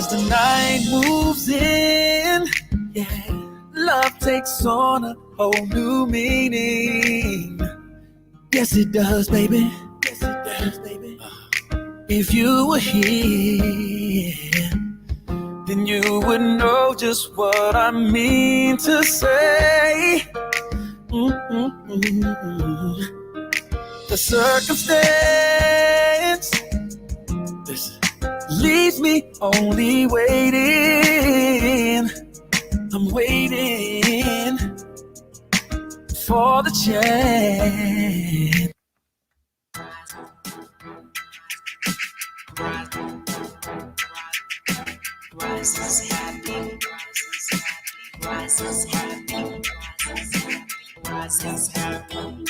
As the night moves in, yeah, love takes on a whole new meaning. Yes, it does, baby. Yes, it does, baby. If you were here, then you would know just what I mean to say. The circumstance leaves me only waiting. I'm waiting for the chance. Roz is happy. Roz is happy. Roz is happy.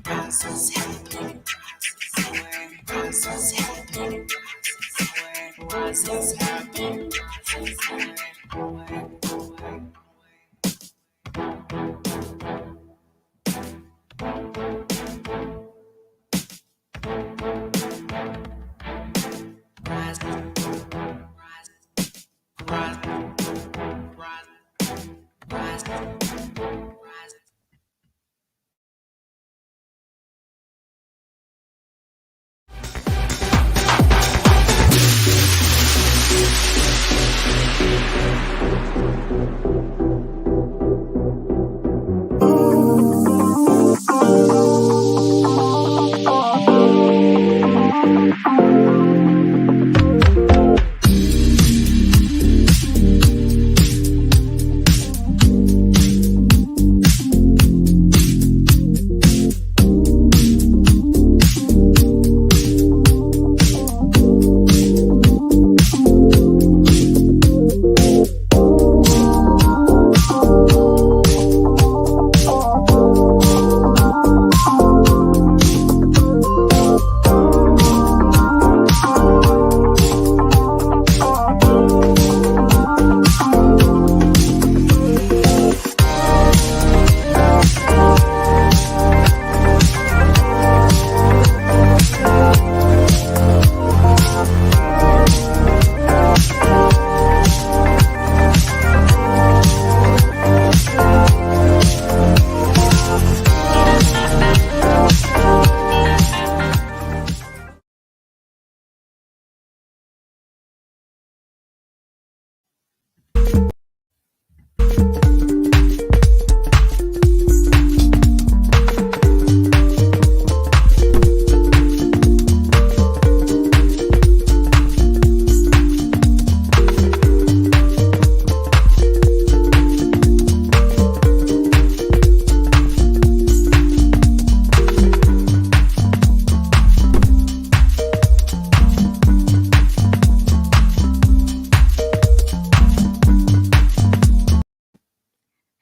Roz is happy. Roz is happy. Roz is happy.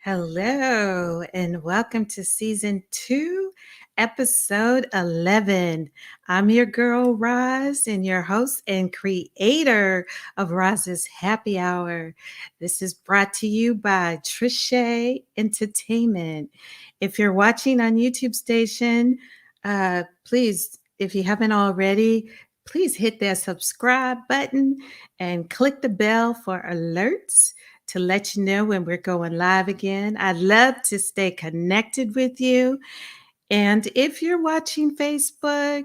Hello, and welcome to season 2, episode 11. I'm your girl, Roz, and your host and creator of Roz's Happy Hour. This is brought to you by Trisha Entertainment. If you're watching on YouTube station, please, if you haven't already, please hit that subscribe button and click the bell for alerts to let you know when we're going live again. I'd love to stay connected with you. And if you're watching Facebook,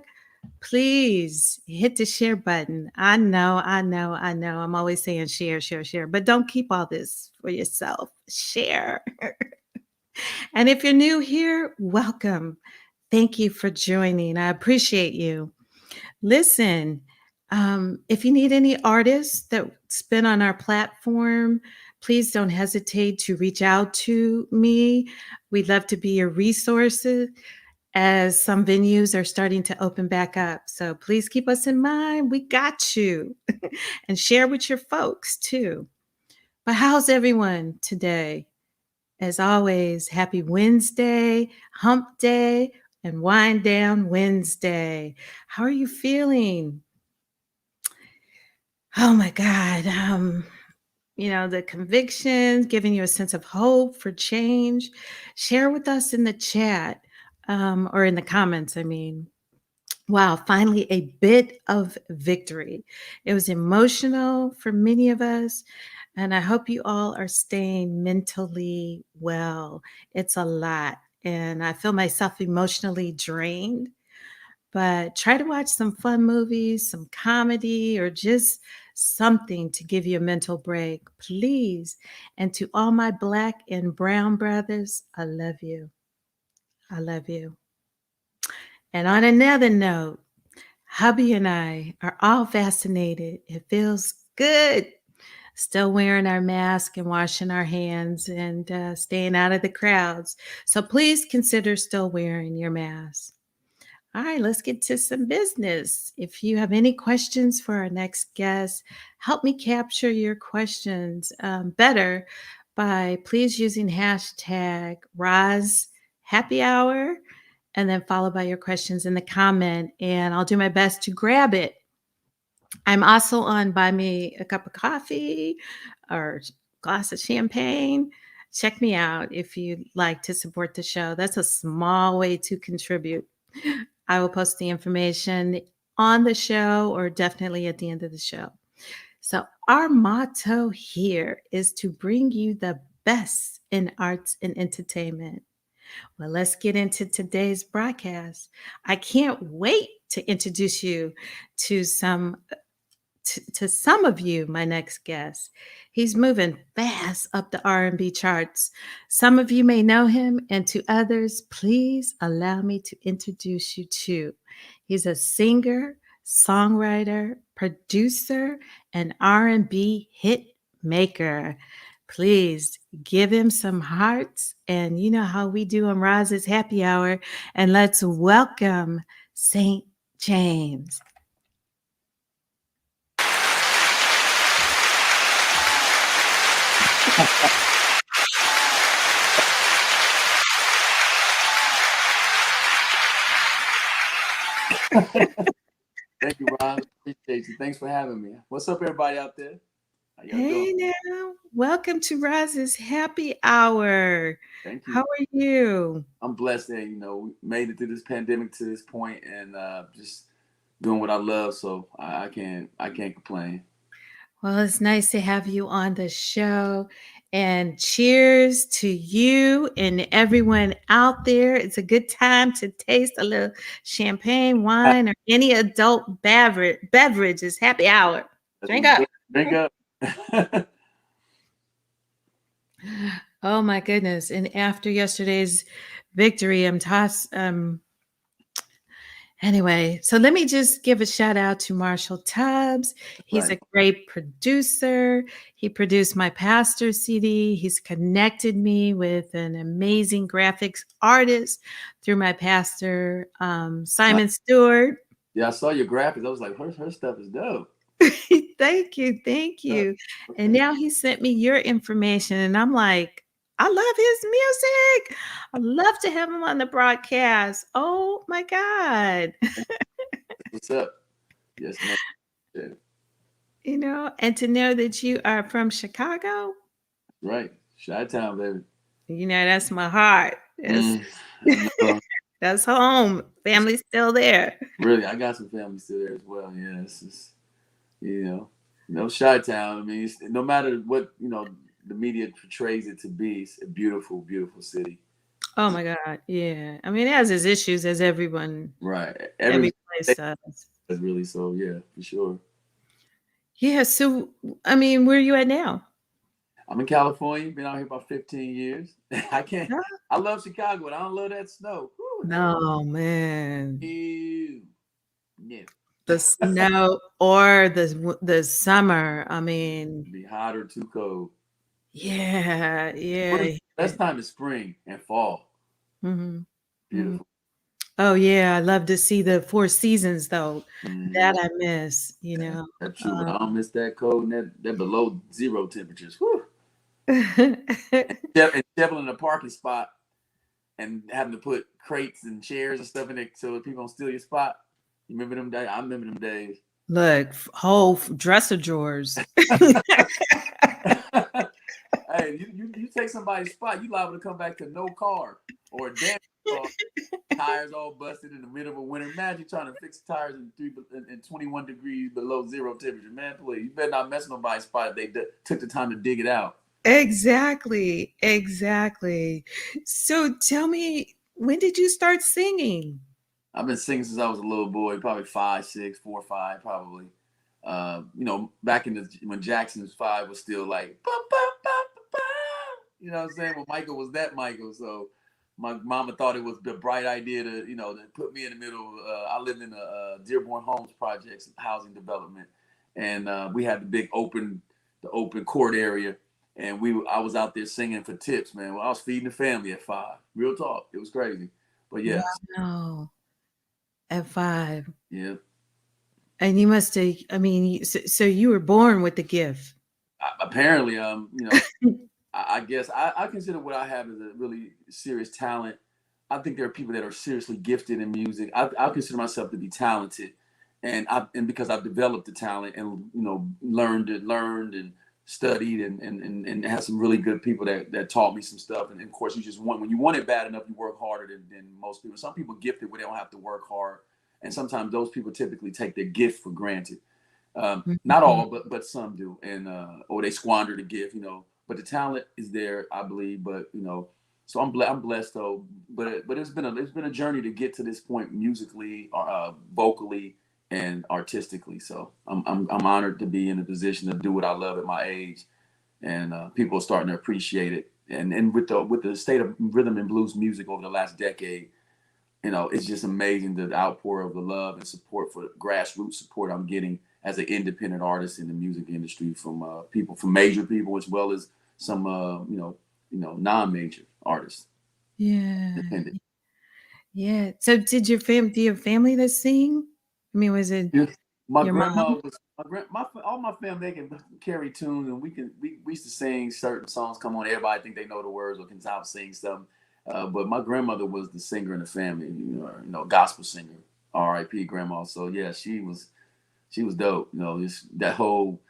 please hit the share button. I know. I'm always saying share, but don't keep all this for yourself. Share. And if you're new here, welcome. Thank you for joining. I appreciate you. Listen, if you need any artists that's been on our platform, please don't hesitate to reach out to me. We'd love to be your resources as some venues are starting to open back up. So please keep us in mind. We got you. And share with your folks too. But how's everyone today? As always, happy Wednesday, hump day, and wind down Wednesday. How are you feeling? Oh my God. The convictions, giving you a sense of hope for change. Share with us in the chat or in the comments, I mean. Wow, finally a bit of victory. It was emotional for many of us, and I hope you all are staying mentally well. It's a lot, and I feel myself emotionally drained. But try to watch some fun movies, some comedy, or just something to give you a mental break, please. And to all my Black and Brown brothers, I love you. I love you. And on another note, hubby and I are all vaccinated. It feels good. Still wearing our mask and washing our hands and staying out of the crowds. So please consider still wearing your mask. All right, let's get to some business. If you have any questions for our next guest, help me capture your questions better by please using hashtag Roz Happy Hour and then followed by your questions in the comment. And I'll do my best to grab it. I'm also on Buy Me a Cup of Coffee or glass of champagne. Check me out if you'd like to support the show. That's a small way to contribute. I will post the information on the show or definitely at the end of the show. So, our motto here is to bring you the best in arts and entertainment. Well, let's get into today's broadcast. I can't wait to introduce you to some of you, my next guest. He's moving fast up the R&B charts. Some of you may know him, and to others, please allow me to introduce you to. He's a singer, songwriter, producer, and R&B hit maker. Please give him some hearts, and you know how we do on Roz's Happy Hour, and let's welcome Saint Jaimz. Thank you, Rob. Appreciate you. Thanks for having me. What's up, everybody out there? How y'all Hey doing? now, welcome to Roz's Happy Hour. Thank How you. are you? I'm blessed that we made it through this pandemic to this point, and just doing what I love. So I can't complain. Well, it's nice to have you on the show. And cheers to you and everyone out there. It's a good time to taste a little champagne, wine, or any adult beverage. It's happy hour. Let's Drink up. enjoy. Drink up. Oh my goodness. And after yesterday's victory, I'm tossed. Anyway, so let me just give a shout out to Marshall Tubbs. He's Right. a great producer. He produced my pastor CD. He's connected me with an amazing graphics artist through my pastor, Nice. Simon Stewart. Yeah, I saw your graphics. I was like, her stuff is dope. Thank you. Thank Dope. you. And Okay. now he sent me your information, and I'm like, I love his music. I love to have him on the broadcast. Oh my God. What's up? Yes, man. Yeah, And to know that you are from Chicago, right. Chi-town, baby. that's my heart. Mm, I know. That's home. Family's still there. Really, I got some family still there as well. Yeah, it's just you know, Chi-town. I mean, no matter what the media portrays it to be, it's a beautiful, beautiful city. Oh my God. Yeah. I mean, it has its issues as Right. every Every place state does. is really so. Yeah, for sure. Yeah. So, I mean, where are you at now? I'm in California. Been out here about 15 years. I can't. No, I love Chicago, but I don't love that snow. Whew, hell, no, man. ew, no. The snow or the summer. I mean, Be hot or too cold. yeah, Spring, yeah. best time is spring and fall. Hmm. Beautiful. Oh yeah, I love to see the four seasons though. Mm-hmm. That I miss, you know. That's true, but I don't miss that cold and that below zero temperatures. Whew. And shoveling a parking spot and having to put crates and chairs and stuff in it so that people don't steal your spot. You remember them days? I remember them days. Look, whole dresser drawers. Hey, you take somebody's spot, you liable to come back to no car or damn Tires all busted in the middle of a winter. Imagine trying to fix tires in 21 degrees below zero temperature. Man, please, you better not mess nobody's spot if they took the time to dig it out. Exactly. Exactly. So tell me, when did you start singing? I've been singing since I was a little boy, probably 5, 6, 4, 5, probably. Back in when Jackson's 5 was still like, ba, ba, ba, ba, ba. You know what I'm saying? Well, Michael was that Michael, so my mama thought it was the bright idea to put me in the middle. I lived in the Dearborn Homes projects, housing development, and we had the open court area, and I was out there singing for tips, man. Well, I was feeding the family at 5. Real talk, it was crazy, but yeah. Wow. At 5. Yeah. And you must have, I mean, so you were born with the gift. Apparently, I guess I consider what I have as a really serious talent. I think there are people that are seriously gifted in music. I consider myself to be talented, and because I've developed the talent and learned and studied and had some really good people that taught me some stuff. And of course, when you want it bad enough, you work harder than most people. Some people gifted where they don't have to work hard, and sometimes those people typically take their gift for granted. Not all, but some do, and or they squander the gift, But the talent is there, I believe. But so I'm blessed though. But it's been a journey to get to this point musically, vocally, and artistically. So I'm honored to be in a position to do what I love at my age, and people are starting to appreciate it. And with the state of rhythm and blues music over the last decade, it's just amazing the outpour of the love and support for the grassroots support I'm getting as an independent artist in the music industry from major people as well as some non-major artists. Yeah. Independent. Yeah. So do you have family that sing? I mean, was it my grandma mom? All my family, they can carry tunes, and we used to sing certain songs come on, everybody think they know the words or can sing something. But my grandmother was the singer in the family, gospel singer, R.I.P. grandma. So yeah, she was dope. That whole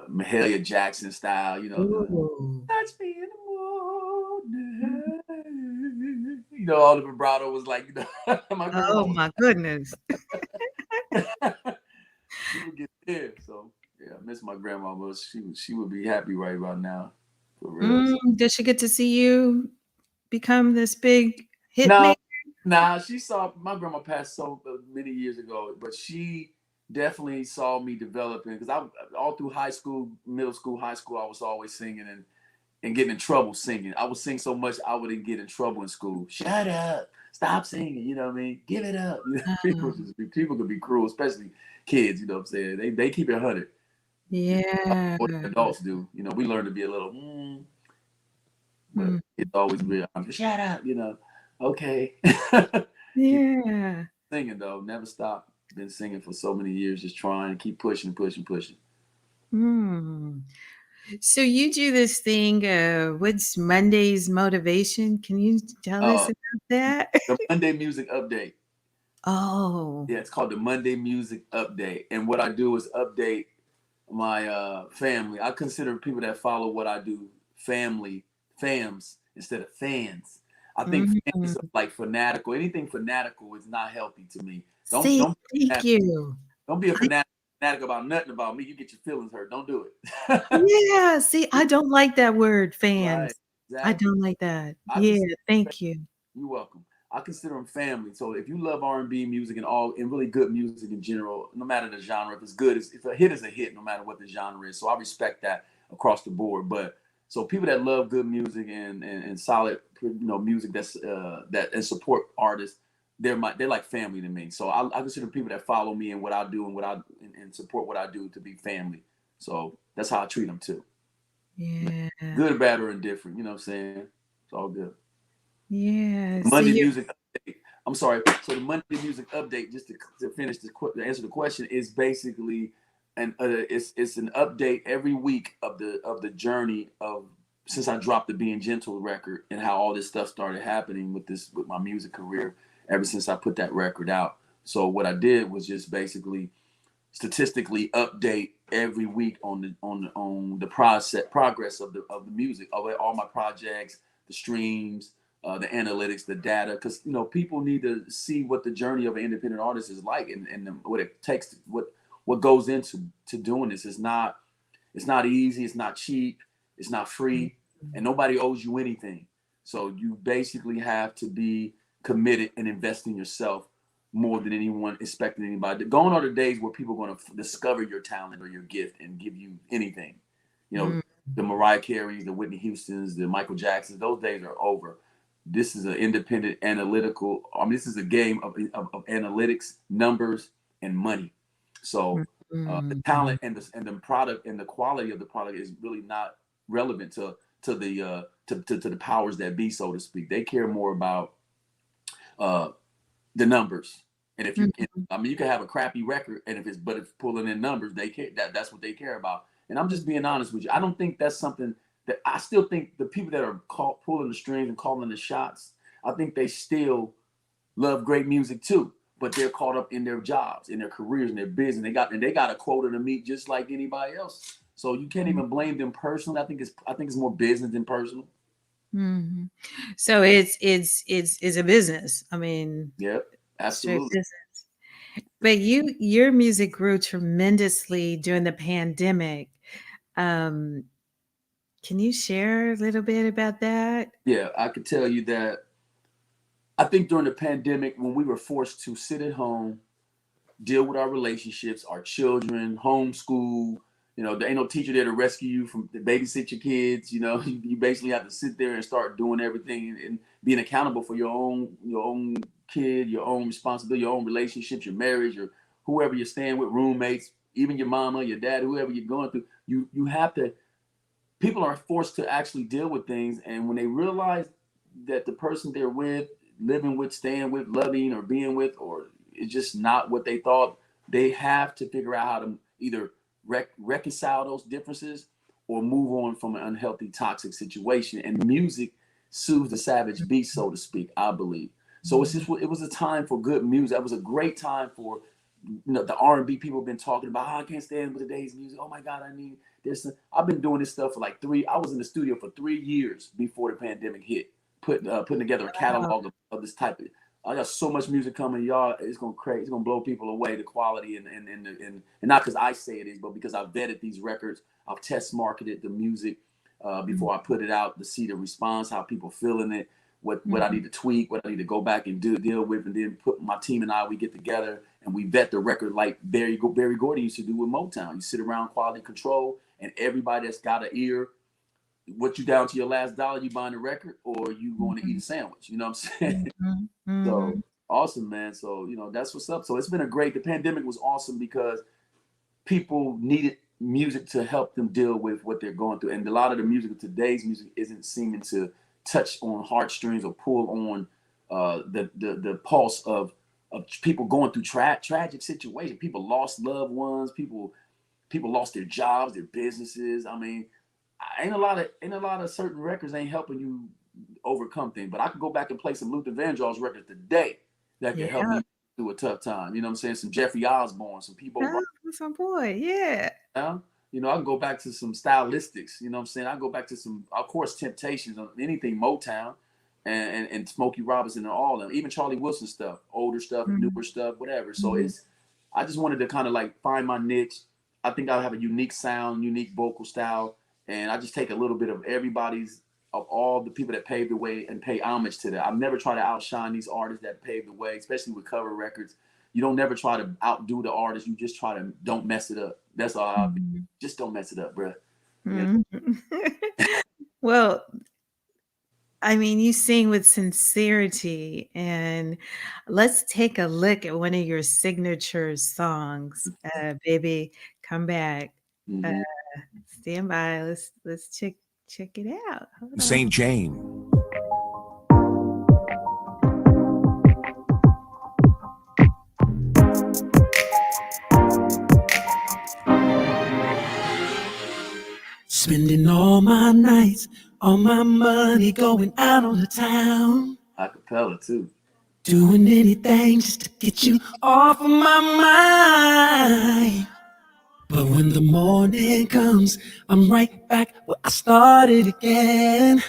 Mahalia Jackson style, touch me in the morning. All the vibrato was like, my grandma. Oh my goodness. She would get there. So yeah, I miss my grandma, but she would be happy right about now. For real. Did she get to see you become this big hit maker? No. Nah, she saw my grandma passed so many years ago, but she definitely saw me developing because I all through high school, middle school, high school, I was always singing and getting in trouble singing. I would sing so much I wouldn't get in trouble in school. Shut up, stop singing. You know what I mean? Give it up. People could be cruel, especially kids. You know what I'm saying? They keep it 100. Yeah. What adults do. We learn to be a little. But it's always real. Shut up. Okay. Yeah. Singing though, never stop. Been singing for so many years, just trying to keep pushing. So you do this thing, what's Monday's motivation? Can you tell us about that? The Monday Music Update. Oh. Yeah, it's called the Monday Music Update. And what I do is update my family. I consider people that follow what I do fams instead of fans. I think fans are like fanatical. Anything fanatical is not healthy to me. Don't thank you. Don't be a fanatic about nothing about me. You get your feelings hurt. Don't do it. Yeah. See, I don't like that word, fans. Right, exactly. I don't like that. Thank you. You're welcome. I consider them family. So if you love R&B music and really good music in general, no matter the genre, if it's good, if a hit is a hit, no matter what the genre is. So I respect that across the board. But so people that love good music and solid, music that and support artists, they're like family to me. So I consider people that follow me and what I do and support what I do to be family. So that's how I treat them too. Yeah. Good, bad, or indifferent. You know what I'm saying? It's all good. Yeah. Monday Music Update. I'm sorry. So the Monday Music Update, just to finish to answer the question, is basically it's an update every week of the journey of since I dropped the Being Gentle record and how all this stuff started happening with my music career ever since I put that record out. So what I did was just basically statistically update every week on the progress of the music, of all my projects, the streams, the analytics, the data, because people need to see what the journey of an independent artist is like, and what it takes, what goes into doing this. It's not easy, it's not cheap, it's not free, and nobody owes you anything. So you basically have to be committed and invest in yourself more than anyone expecting anybody. Gone are the days where people are going to discover your talent or your gift and give you anything. The Mariah Careys, the Whitney Houstons, the Michael Jacksons, those days are over. This is an independent analytical. This is a game of analytics, numbers, and money. So the talent and the product and the quality of the product is really not relevant to the powers that be, so to speak. They care more about the numbers. And if you, you can have a crappy record, and if it's pulling in numbers, they care. That's what they care about. And I'm just being honest with you. I don't think that's something that I still think the people that are pulling the strings and calling the shots, I think they still love great music too, but they're caught up in their jobs, in their careers, in their business. They got a quota to meet just like anybody else. So you can't even blame them personally. I think it's more business than personal. Mm-hmm. So it's a business. I mean, yep, absolutely. But your music grew tremendously during the pandemic. Can you share a little bit about that? Yeah, I could tell you that I think during the pandemic, when we were forced to sit at home, deal with our relationships, our children, homeschool, there ain't no teacher there to rescue you from babysit your kids. You basically have to sit there and start doing everything and being accountable for your own kid, your own responsibility, your own relationships, your marriage, or whoever you're staying with, roommates, even your mama, your dad, whoever you're going through. You have to. People are forced to actually deal with things, and when they realize that the person they're with, living with, staying with, loving, or being with, or it's just not what they thought, they have to figure out how to either reconcile those differences or move on from an unhealthy, toxic situation. And music soothes the savage beast, so to speak, I believe. So it was a time for good music. It was a great time for the R&B people have been talking about. I can't stand with today's music. Oh my God, I need this. I've been doing this stuff for I was in the studio for 3 years before the pandemic hit, putting together a catalog of this type of. I got so much music coming, y'all. It's gonna blow people away. The quality and not because I say it is, but because I've vetted these records. I've test marketed the music before I put it out to see the response, how people feeling it, what I need to tweak, what I need to go back and deal with, and then put my team and we get together and we vet the record like Barry Gordy used to do with Motown. You sit around quality control, and everybody that's got an ear, what you down to your last dollar, you buying the record or you going to eat a sandwich? You know what I'm saying? So awesome, man. So that's what's up. So it's been the pandemic was awesome because people needed music to help them deal with what they're going through, and a lot of the music of today's music isn't seeming to touch on heartstrings or pull on the pulse of people going through tragic situations. People lost loved ones. People lost their jobs, their businesses. I mean, ain't a lot of certain records ain't helping you overcome things. But I could go back and play some Luther Vandross records today that can help me through a tough time. You know what I'm saying? Some Jeffrey Osborne, some people. Some boy, yeah. I can go back to some Stylistics. You know what I'm saying? I go back to some, of course, Temptations, anything Motown, and Smokey Robinson and all of them, even Charlie Wilson stuff, older stuff, newer stuff, whatever. So I just wanted to kind of like find my niche. I think I have a unique sound, unique vocal style, and I just take a little bit of of all the people that paved the way and pay homage to that. I've never tried to outshine these artists that paved the way, especially with cover records. You don't never try to outdo the artist. You just try to don't mess it up. That's all. Just don't mess it up, bro. Well, I mean, you sing with sincerity, and let's take a look at one of your signature songs, "Baby Come Back." Stand by. Let's check it out. Saint Jaimz. Spending all my nights, all my money going out on the town. Acapella too. Doing anything just to get you off of my mind. But when the morning comes, I'm right back where I started again.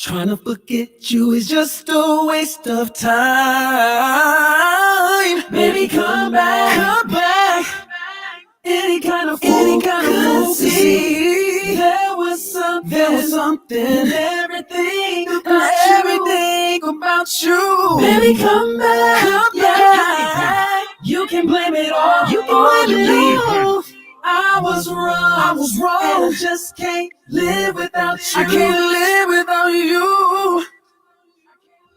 Trying to forget you is just a waste of time. Baby, come back, come back. Any kind of fool could see there was something, everything about you. Baby, come back, come back. You can blame it all, you can blame it all. I was wrong, and I just can't live without you. I can't live without you.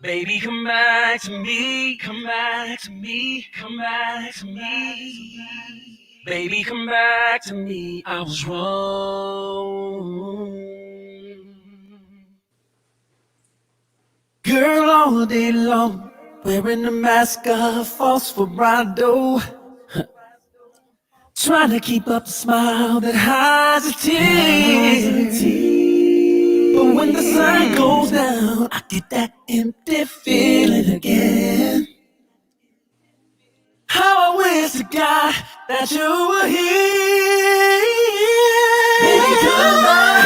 Baby, come back to me, come back to me, come back to me. Baby, come back to me, I was wrong. Girl, all day long, wearing a mask of false bravado. Trying to keep up a smile that hides a tear. But when the sun goes down, I get that empty feeling again. How I wish to God that you were here. Baby, come back.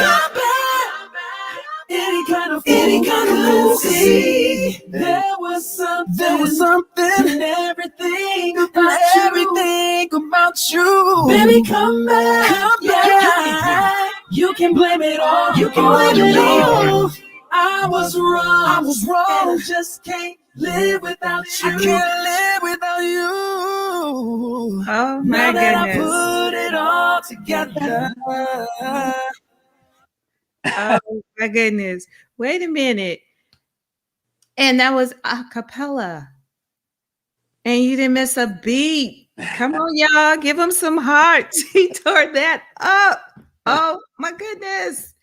Any kind of fool could see there was something, and everything about you. Baby, come back, come back. You can blame it all, you can blame it all. I was wrong, and I just can't live without you. I can't live without you. Oh Now my that I goodness. put it all together. Oh my goodness. Wait a minute. And that was a cappella. And you didn't miss a beat. Come on, y'all. Give him some hearts. He tore that up. Oh my goodness.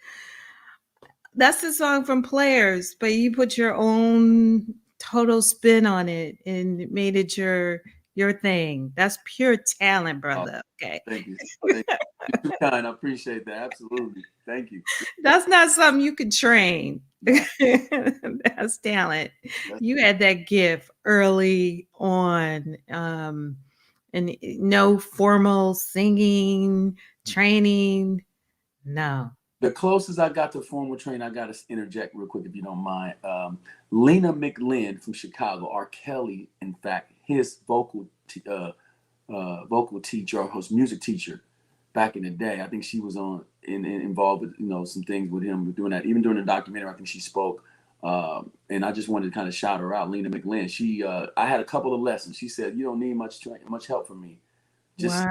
That's the song from Players, but you put your own total spin on it and made it your thing. That's pure talent, brother. Okay. Thank you. Thank you. You're too kind. I appreciate that. Absolutely. Thank you. That's not something you could train. That's talent. You had that gift early on. And no formal singing, training. No. The closest I got to formal training, I got to interject real quick if you don't mind. Lena McLean from Chicago, R. Kelly, in fact, his vocal teacher or his music teacher back in the day. I think she was involved with some things with him doing that. Even during the documentary, I think she spoke. And I just wanted to kind of shout her out, Lena McLean. I had a couple of lessons. She said, "You don't need much help from me. Just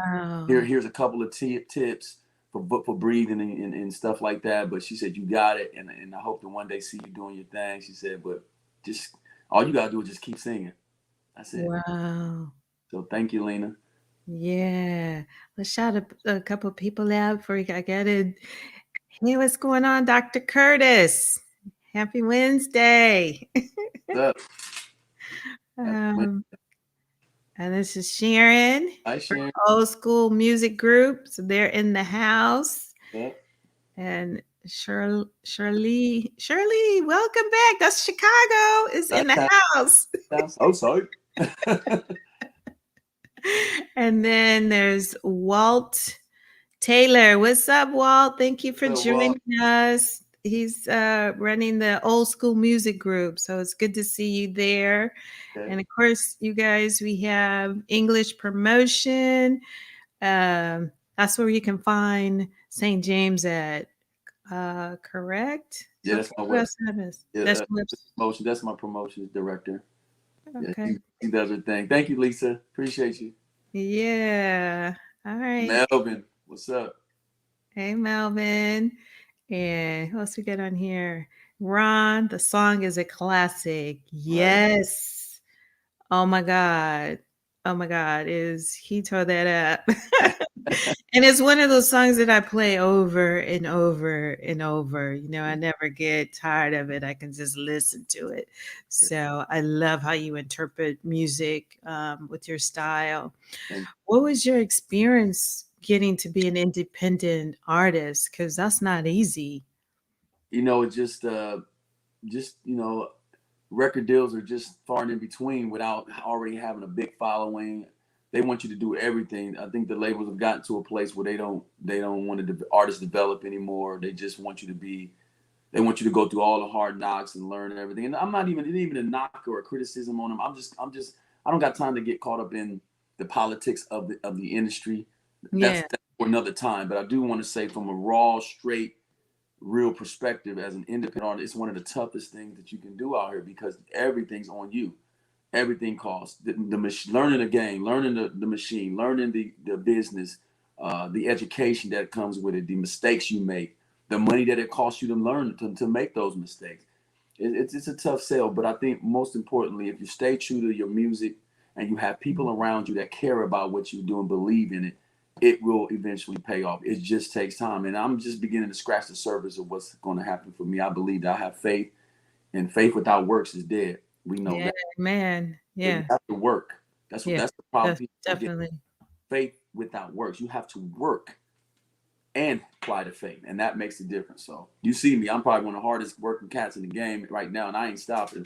here's a couple of tips for breathing and stuff like that." But she said, "You got it, and I hope to one day see you doing your thing." She said, "But just all you gotta do is just keep singing." That's it. Wow. So thank you, Lena. Yeah. Let's shout a couple of people out before I get it. Hey, what's going on, Dr. Curtis? Happy Wednesday. And this is Sharon. Hi, Sharon. Old School Music Group. So they're in the house. Yeah. And Shirley, welcome back. That's Chicago. Is in the house. Oh, sorry. And then there's Walt Taylor. What's up, Walt? Thank you for joining us. He's running the Old School Music Group. So it's good to see you there. Okay. And of course, you guys, we have English Promotion. That's where you can find Saint Jaimz at. Correct? Yeah, that's my website. Yeah, that's my promotions director. Okay. Yeah, she does her thing. Thank you, Lisa. Appreciate you. Yeah. All right. Melvin, what's up? Hey, Melvin. And who else we got on here? Ron, the song is a classic. Yes. Right. Oh my God. He tore that up. And it's one of those songs that I play over and over and over. I never get tired of it. I can just listen to it. So I love how you interpret music with your style. What was your experience getting to be an independent artist? Because that's not easy. Record deals are just far and in between without already having a big following. They want you to do everything. I think the labels have gotten to a place where they don't want the artists develop anymore. They just want you to be They want you to go through all the hard knocks and learn everything. And I'm not even, it ain't even a knock or a criticism on them. I don't got time to get caught up in the politics of the industry. That's for another time. But I do want to say, from a raw, straight, real perspective, as an independent artist, it's one of the toughest things that you can do out here, because everything's on you. Everything costs. Learning the game, learning the machine, learning the business, the education that comes with it, the mistakes you make, the money that it costs you to learn to make those mistakes. It's a tough sell, but I think most importantly, if you stay true to your music and you have people around you that care about what you do and believe in it, it will eventually pay off. It just takes time. And I'm just beginning to scratch the surface of what's going to happen for me. I believe that I have faith, and faith without works is dead. We know that. Man. Yeah. You have to work. That's the problem. Definitely. Faith without works. You have to work and apply the faith, and that makes the difference. So you see me, I'm probably one of the hardest working cats in the game right now, and I ain't stopping.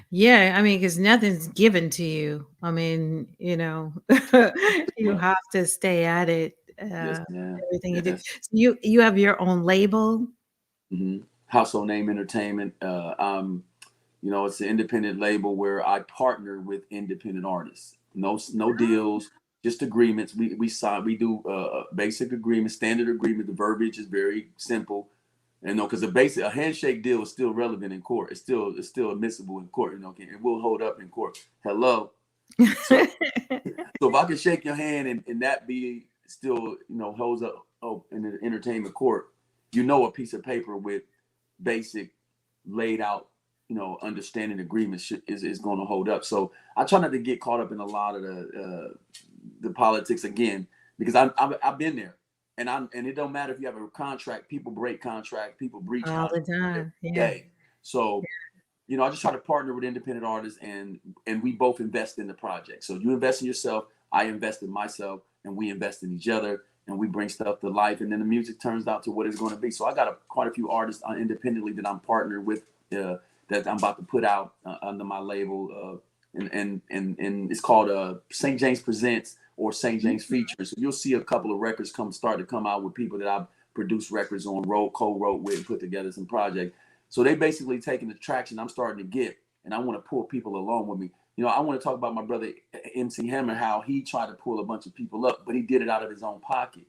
Yeah, I mean, because nothing's given to you. I mean, you have to stay at it. Everything you do. So you have your own label. Mm-hmm. Household Name Entertainment. It's an independent label where I partner with independent artists. No deals. Just agreements. We sign. We do basic agreement, standard agreement. The verbiage is very simple, because a handshake deal is still relevant in court. It's still admissible in court. It will hold up in court. Hello. So if I can shake your hand and that be still holds up in the entertainment court, a piece of paper with basic laid out understanding agreements is going to hold up. So I try not to get caught up in a lot of the politics again, because I've been there, and it don't matter if you have a contract. People break contract. People breach all the time. So I just try to partner with independent artists, and we both invest in the project. So you invest in yourself, I invest in myself, and we invest in each other, and we bring stuff to life, and then the music turns out to what it's going to be. So I got quite a few artists independently that I'm partnered with, that I'm about to put out under my label, and it's called Saint Jaimz Presents or Saint Jaimz Features. So you'll see a couple of records start to come out with people that I've produced records on, co-wrote with, and put together some projects. So they basically taking the traction I'm starting to get, and I want to pull people along with me. I want to talk about my brother MC Hammer, how he tried to pull a bunch of people up, but he did it out of his own pocket,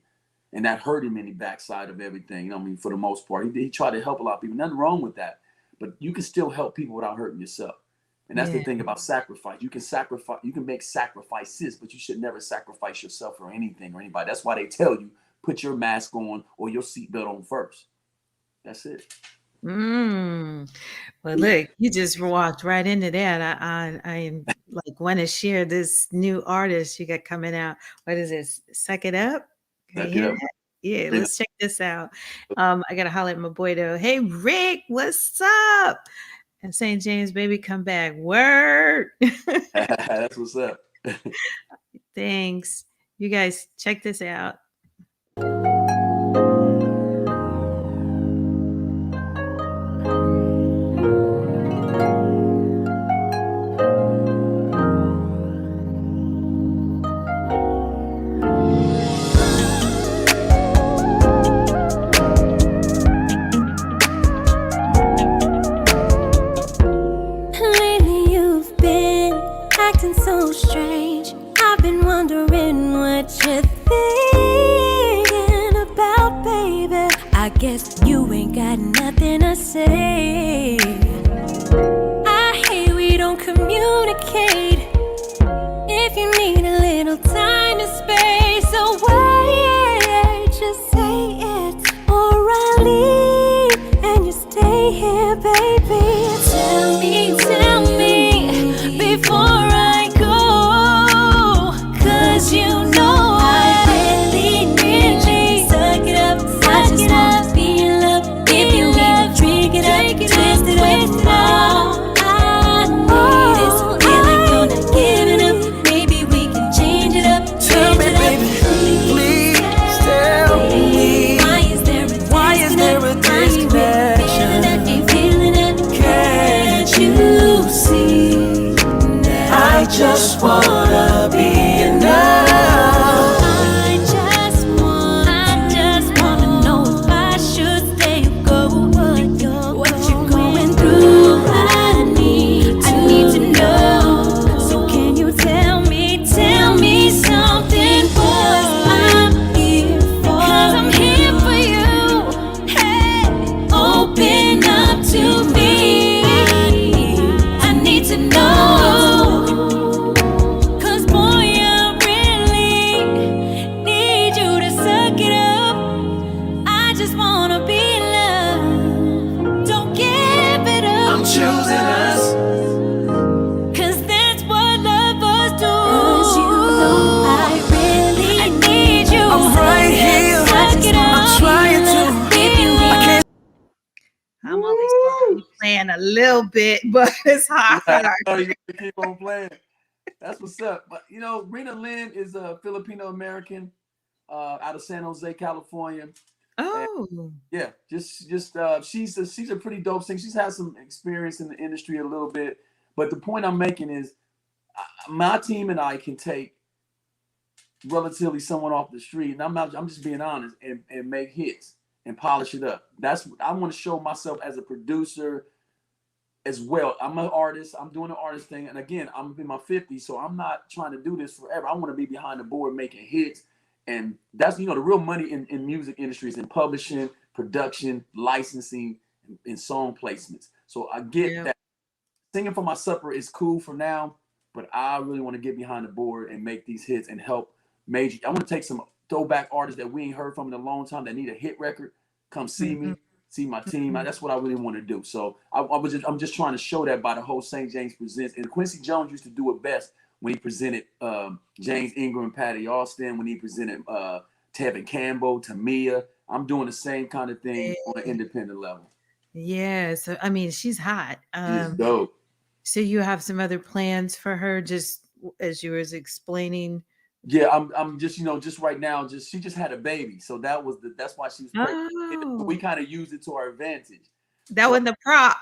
and that hurt him in the backside of everything. For the most part, he tried to help a lot of people. Nothing wrong with that. But you can still help people without hurting yourself. And that's the thing about sacrifice. You can make sacrifices, but you should never sacrifice yourself for anything or anybody. That's why they tell you, put your mask on or your seatbelt on first. That's it. Well, look, you just walked right into that. I want to share this new artist you got coming out. What is this? Suck It Up? Suck It Up. Yeah, let's check this out. I gotta holler at my boy though. Hey Rick, what's up? And Saint Jaimz, baby, come back. Word. That's what's up. Thanks. You guys check this out. Guess you ain't got nothing to say. I hate we don't communicate. If you need a little time and space away, just say it, or I'll leave and you stay here, baby. Tell me before I go, 'cause you know I really suck it up, suck it up. Twist it up now. I need this feeling, you're not giving up. Maybe we can change it up. Tell me, baby, please tell me, why is there a disconnection? Can't you see? I just wanna be enough. I just wanna know if I should stay or go. little bit, but it's hard. Right. Oh, you gotta keep on playing. That's what's up. But you know, Rena Lynn is a Filipino American out of San Jose, California. And Oh, yeah, she's a pretty dope singer. She's had some experience in the industry a little bit. But the point I'm making is my team and I can take relatively someone off the street, and I'm just being honest, and make hits and polish it up. That's I want to show myself as a producer as well. I'm an artist. I'm doing the artist thing, and again, I'm in my 50s, so I'm not trying to do this forever. I want to be behind the board making hits, and that's the real money in music industry is in publishing, production, licensing, and song placements. So I get that singing for my supper is cool for now, but I really want to get behind the board and make these hits and help major. I want to take some throwback artists that we ain't heard from in a long time that need a hit record, come see me, see my team. That's what I really want to do. So I'm just trying to show that by the whole Saint Jaimz Presents. And Quincy Jones used to do it best when he presented James Ingram, Patty Austin, when he presented Tevin Campbell, Tamia. I'm doing the same kind of thing on an independent level. yeah. So I mean, she's hot. She's dope. So you have some other plans for her, just as you was explaining. Yeah, I'm just just right now, she just had a baby, so that's why she was pregnant. Oh, We kind of used it to our advantage. that wasn't the prop.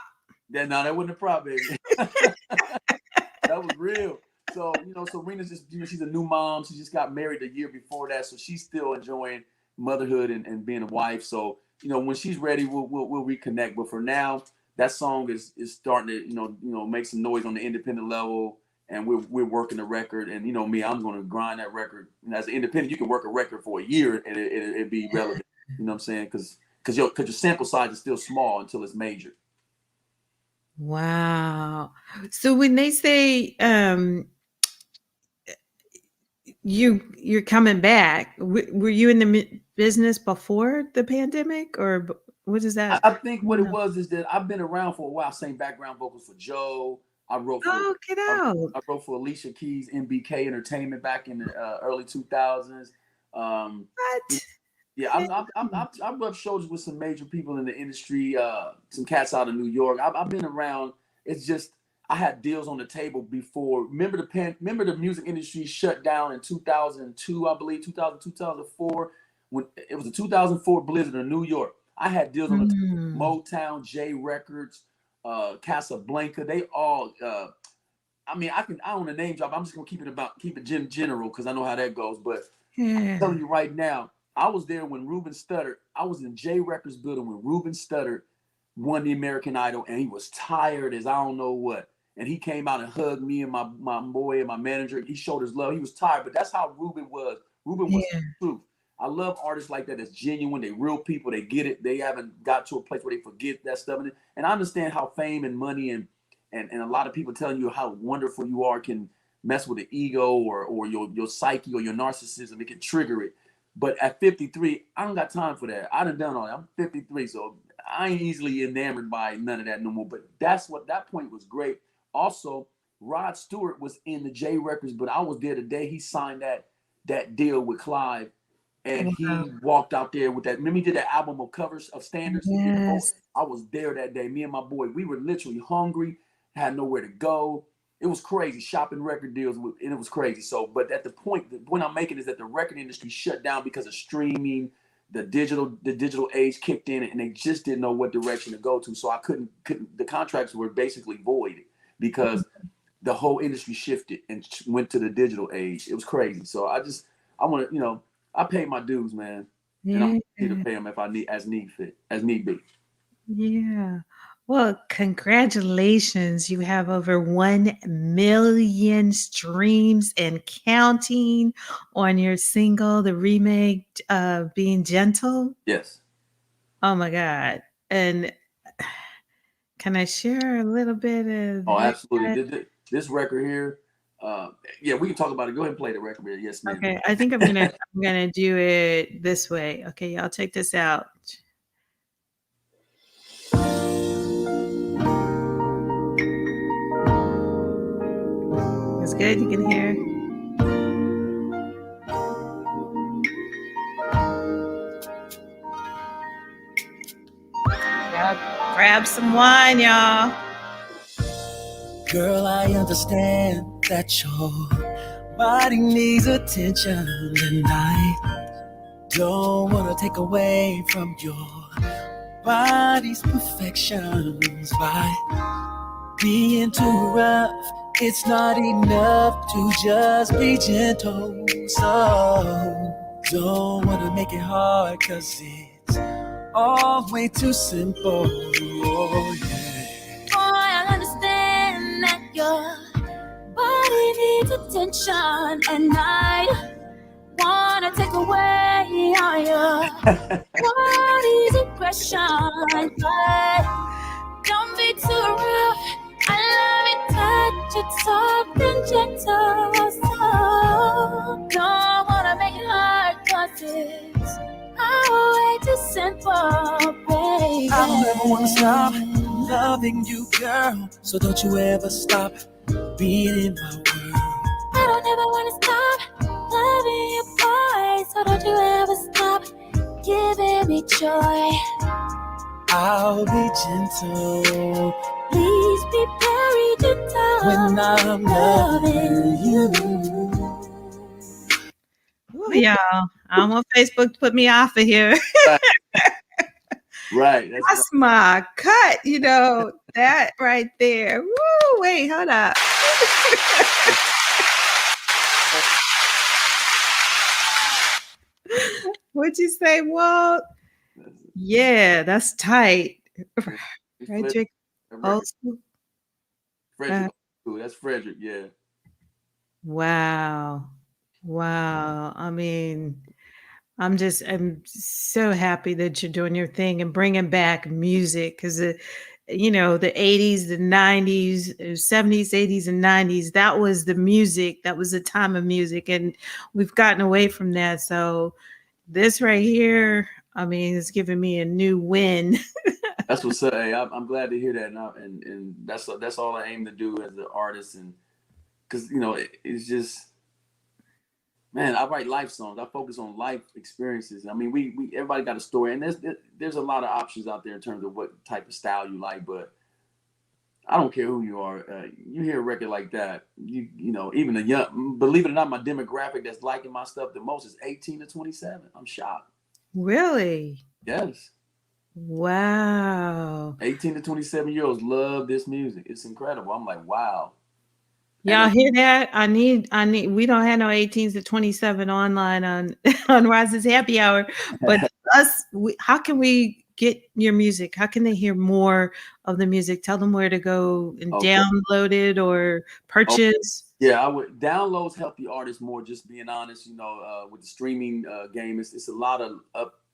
That wasn't a problem, baby. That was real. So Serena's just she's a new mom. She just got married a year before that, so she's still enjoying motherhood and being a wife. So when she's ready, we'll reconnect. But for now, that song is starting to make some noise on the independent level. And we're working the record, and me, I'm going to grind that record. And as an independent, you can work a record for a year and it'd be relevant. You know what I'm saying? Because your sample size is still small until it's major. Wow. So when they say you're coming back, were you in the business before the pandemic, or what is that? I think what it was is that I've been around for a while. Sang background vocals for Joe. I wrote for Alicia Keys, MBK Entertainment back in the early 2000s. What? Yeah, I've rubbed shoulders with some major people in the industry. Some cats out of New York. I've been around. It's just I had deals on the table before. Remember the music industry shut down in 2002, I believe, 2002, 2004. When it was a 2004 blizzard in New York. I had deals on the table. Motown, J Records, Casablanca. They all. I don't want to name drop. I'm just gonna keep it general because I know how that goes. But I'm telling you right now, I was there when Ruben Studdard. I was in J Records building when Ruben Studdard won the American Idol, and he was tired as I don't know what. And he came out and hugged me and my boy and my manager. He showed his love. He was tired, but that's how Ruben was. Ruben was the truth. I love artists like that. That's genuine. They real people. They get it. They haven't got to a place where they forget that stuff. And I understand how fame and money and a lot of people telling you how wonderful you are can mess with the ego or your psyche or your narcissism. It can trigger it. But at 53, I don't got time for that. I done all that. I'm 53, so I ain't easily enamored by none of that no more. But that point was great. Also, Rod Stewart was in the J Records, but I was there the day he signed that deal with Clive. And he walked out there with that. Remember, he did that album of covers of standards. Yes. I was there that day. Me and my boy, we were literally hungry, had nowhere to go. It was crazy, shopping record deals, and it was crazy. So, but at the point I'm making is that the record industry shut down because of streaming. The digital age kicked in, and they just didn't know what direction to go to. So I couldn't. The contracts were basically voided because the whole industry shifted and went to the digital age. It was crazy. So I want to, I pay my dues, man, and I'm here to pay them if I need, as need be. Yeah. Well, congratulations. You have over 1 million streams and counting on your single, the remake, Being Gentle. Yes. Oh my God. And can I share a little bit of Oh, absolutely. This record here, we can talk about it. Go ahead and play the record here. Yes, ma'am. Okay, I think I'm gonna do it this way. Okay, y'all check this out. It's good. You can hear. Y'all grab some wine, y'all. Girl, I understand that your body needs attention, and I don't wanna take away from your body's perfections by being too rough. It's not enough to just be gentle. So don't wanna make it hard, 'cause it's all way too simple. Oh, yeah. Boy, I understand that your body needs attention, and I wanna take away all your body's aggression, but don't be too rough. I love it, touch it soft and gentle. So don't wanna make it hard, 'cause it's way too simple, baby. I'll never wanna stop loving you, girl. So don't you ever stop being in my world. I don't ever wanna stop loving you, boy. So don't you ever stop giving me joy. I'll be gentle Please be very gentle when I'm loving you. Ooh, y'all, I don't want Facebook to put me off of here. Right. That's my cut, you know, that right there. Woo, wait, hold up. What'd you say, Walt? Yeah, that's tight. Frederick, old school. Frederick, that's Frederick, yeah. Wow. Wow. I mean, I'm so happy that you're doing your thing and bringing back music, because, you know, the 80s, the 90s, 70s, 80s, and 90s, that was the music. That was the time of music. And we've gotten away from that. So this right here, I mean, it's giving me a new win. That's what's up. Hey, I'm glad to hear that, and that's all I aim to do as an artist, and because you know it's just, man, I write life songs. I focus on life experiences. I mean, we everybody got a story, and there's a lot of options out there in terms of what type of style you like, but I don't care who you are. You hear a record like that, you know, even a young, believe it or not, my demographic that's liking my stuff the most is 18 to 27. I'm shocked. Really? Yes. Wow. 18 to 27-year-olds love this music. It's incredible. I'm like, wow. Y'all hear that? I need, we don't have no 18s to 27 online on Roz's Happy Hour, but how can we get your music? How can they hear more of the music? Tell them where to go and download it or purchase. Yeah, I would. Downloads help the artist more, just being honest, you know, with the streaming game, it's a lot of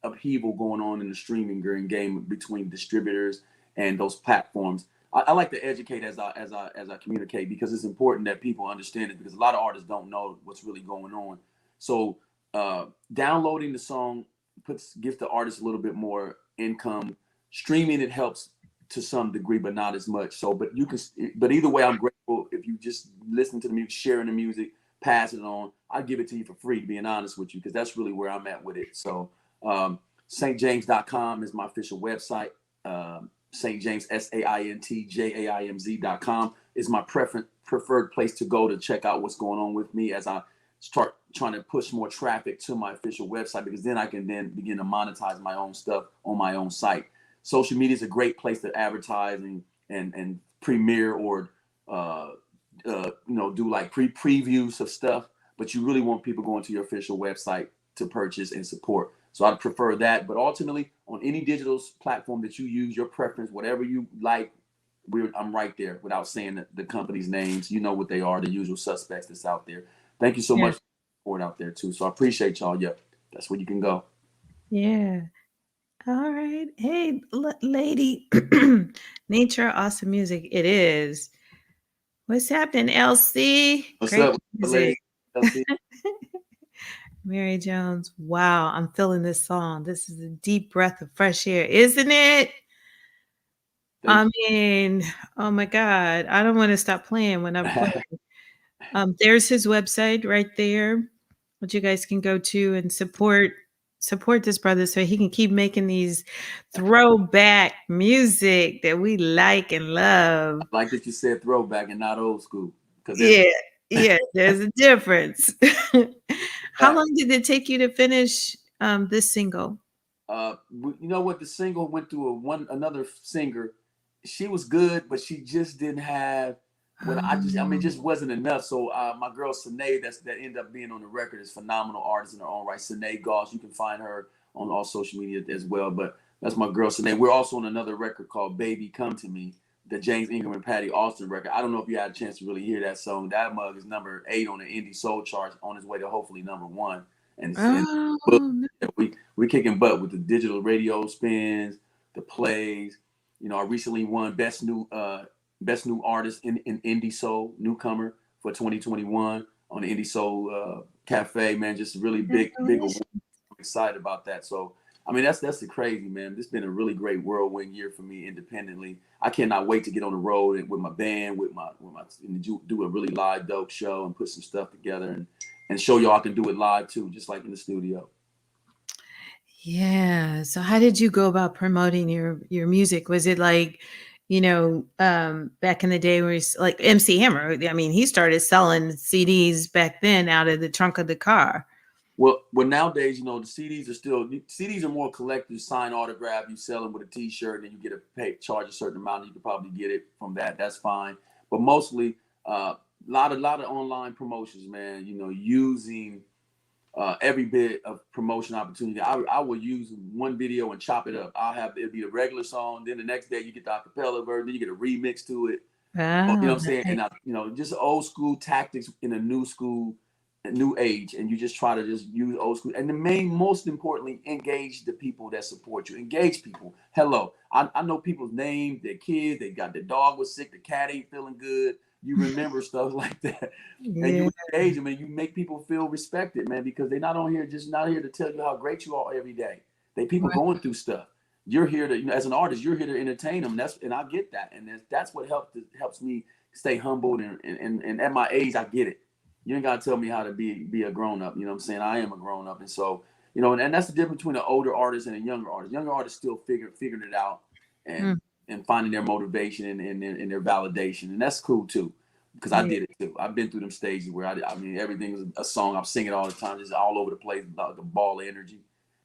upheaval going on in the streaming game between distributors and those platforms. I like to educate as I communicate, because it's important that people understand it, because a lot of artists don't know what's really going on. So downloading the song gives the artist a little bit more income. Streaming it helps to some degree, but not as much. So, but either way, I'm grateful if you just listen to the music, sharing the music, pass it on. I give it to you for free, being honest with you, because that's really where I'm at with it. So, SaintJaims.com is my official website. Saint Jaimz SaintJaimz.com is my preferred place to go to check out what's going on with me as I start trying to push more traffic to my official website, because then I can then begin to monetize my own stuff on my own site. Social media is a great place to advertise and premiere or you know, do like previews of stuff, but you really want people going to your official website to purchase and support. So I'd prefer that, but ultimately on any digital platform that you use, your preference, whatever you like, I'm right there without saying the company's names. You know what they are, the usual suspects that's out there. Thank you so much for the support out there too. So I appreciate y'all. Yeah, that's where you can go. Yeah. All right. Hey, lady. Nature, awesome music. It is. What's happening, LC? What's Great up, music. LC? Mary Jones. Wow, I'm feeling this song. This is a deep breath of fresh air, isn't it? I mean, oh my God. I don't want to stop playing when I'm playing. There's his website right there, which you guys can go to and support support this brother so he can keep making these throwback music that we like and love. I like that you said throwback and not old school, because there's Yeah, yeah, there's a difference. How that. long did it take you to finish this single? You know what? The single went through another singer. She was good, but she just didn't have what I mean, it just wasn't enough. So my girl Sine, that ended up being on the record, is phenomenal artist in her own right. Sine Goss, you can find her on all social media as well. But that's my girl Sine. We're also on another record called "Baby Come to Me," the James Ingram and Patty Austin record. I don't know if you had a chance to really hear that song. That mug is number 8 on the indie soul charts, on his way to hopefully number 1. And Oh, we kicking butt with the digital radio spins, the plays. You know, I recently won best new artist in indie soul newcomer for 2021 on the Indie Soul Cafe. Man, just really big award. I'm excited about that. So I mean, that's the crazy, man. This has been a really great whirlwind year for me independently. I cannot wait to get on the road and with my band, and do a really live dope show and put some stuff together and show y'all I can do it live too, just like in the studio. yeah. So how did you go about promoting your music? Was it like, back in the day where it's like MC Hammer? I mean, he started selling CDs back then out of the trunk of the car. Well, nowadays, the CDs are more collective, sign autograph. You sell them with a T-shirt, and you get charge a certain amount. And you could probably get it from that. That's fine. But mostly, lot of online promotions, man. Using every bit of promotion opportunity. I will use one video and chop it up. It'll be a regular song. Then the next day you get the acapella version. Then you get a remix to it. You know what I'm saying? And just old school tactics in a new age, and you just try to just use old school. And most importantly, engage the people that support you. Engage people. Hello, I know people's names, their kids, their dog was sick, the cat ain't feeling good. You remember stuff like that, and you engage them, and you make people feel respected, man, because they're not here to tell you how great you are every day. People going through stuff. You're here to, as an artist, you're here to entertain them. And I get that, and that's what helps me stay humbled. And at my age, I get it. You ain't gotta tell me how to be a grown up. You know what I'm saying? I am a grown up, and so and that's the difference between an older artist and a younger artist. Younger artists still figuring it out and finding their motivation and their validation, and that's cool too, because I did it too. I've been through them stages where I mean everything is a song. I'm singing all the time, just all over the place, like a ball of energy,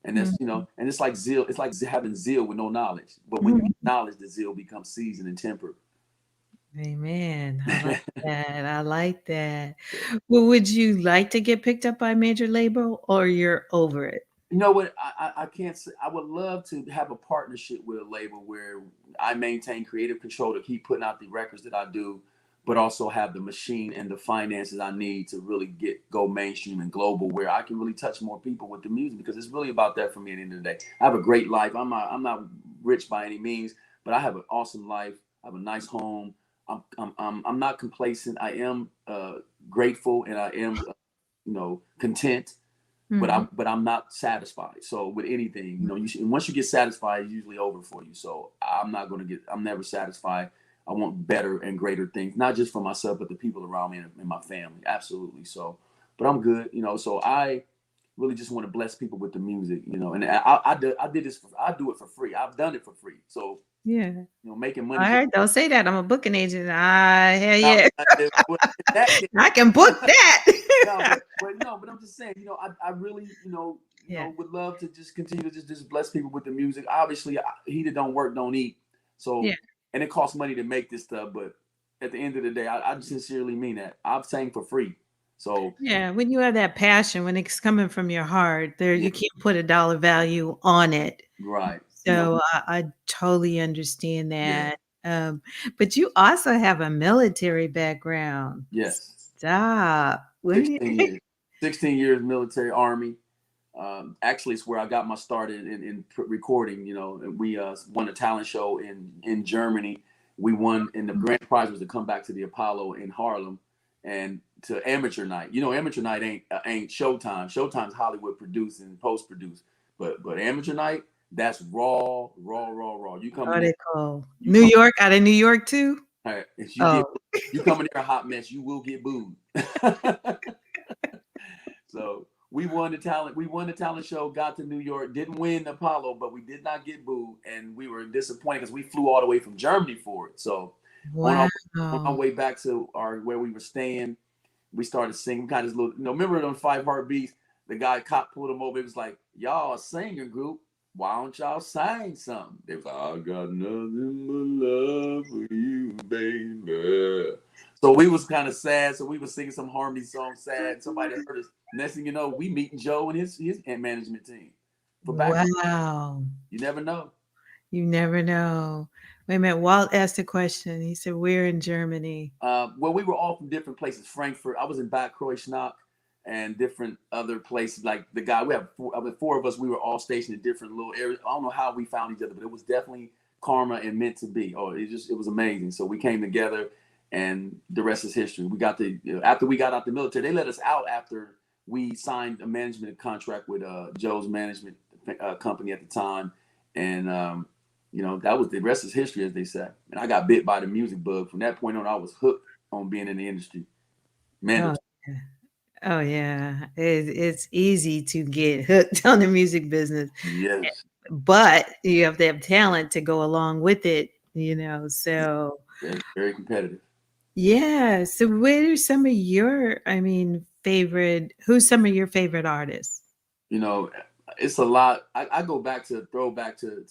and that's and it's like zeal. It's like having zeal with no knowledge, but when you get knowledge, the zeal becomes seasoned and tempered. Amen. I like that. I like that. Well, would you like to get picked up by a major label, or you're over it? You know what? I can't say. I would love to have a partnership with a label where I maintain creative control to keep putting out the records that I do, but also have the machine and the finances I need to really go mainstream and global, where I can really touch more people with the music, because it's really about that for me at the end of the day. I have a great life. I'm not rich by any means, but I have an awesome life. I have a nice home. I'm not complacent. I am grateful, and I am content, but I'm not satisfied. So with anything, once you get satisfied, it's usually over for you. So I'm never satisfied. I want better and greater things, not just for myself, but the people around me and my family. Absolutely. So, but I'm good. So I really just want to bless people with the music, and I do it for free. I've done it for free. So yeah, making money. All right, don't say that. I'm a booking agent. Hell yeah. I can book that. but I'm just saying, I really, would love to just continue to just bless people with the music. Obviously, he that don't work, don't eat. So, and it costs money to make this stuff. But at the end of the day, I sincerely mean that. I'm saying for free. So yeah, when you have that passion, when it's coming from your heart, you can't put a dollar value on it. Right. So I totally understand that. Yeah. But you also have a military background. Yes. Stop. 16 years military, Army. Actually, it's where I got my start in recording. We won a talent show in Germany. We won, and the grand prize was to come back to the Apollo in Harlem and to amateur night. Amateur night ain't Showtime. Showtime's Hollywood produced and post produced, but amateur night, that's raw. You come in cool. New York, out of New York too. Right. If you come in there a hot mess, you will get booed. So We won the talent show, got to New York, didn't win Apollo, but we did not get booed, and we were disappointed because we flew all the way from Germany for it. So Wow. on our way back to where we were staying, we started singing kind of little, remember on 5 Heartbeats, the cop pulled him over. It was like, y'all a singing group. Why don't y'all sing something? They was like, I got nothing but love for you, baby. So we was kind of sad. So we was singing some harmony song, sad. Somebody heard us. Next thing you know, we meeting Joe and his management team. Wow. You never know. You never know. Wait a minute. Walt asked a question. He said, "We're in Germany." Well, we were all from different places. Frankfurt. I was in Bad Kreuznach and different other places. Like the guy, we have four of us. We were all stationed in different little areas. I don't know how we found each other, but it was definitely karma and meant to be. Oh, it was amazing. So we came together, and the rest is history. We got after we got out the military, they let us out after we signed a management contract with Joe's management company at the time, and that was the rest is history, as they say. And I got bit by the music bug. From that point on, I was hooked on being in the industry. Man, Oh yeah, it's easy to get hooked on the music business. Yes, but you have to have talent to go along with it. So very, very competitive. Yeah. So what are some of your, favorite, who's some of your favorite artists? It's a lot. I go back to throwback to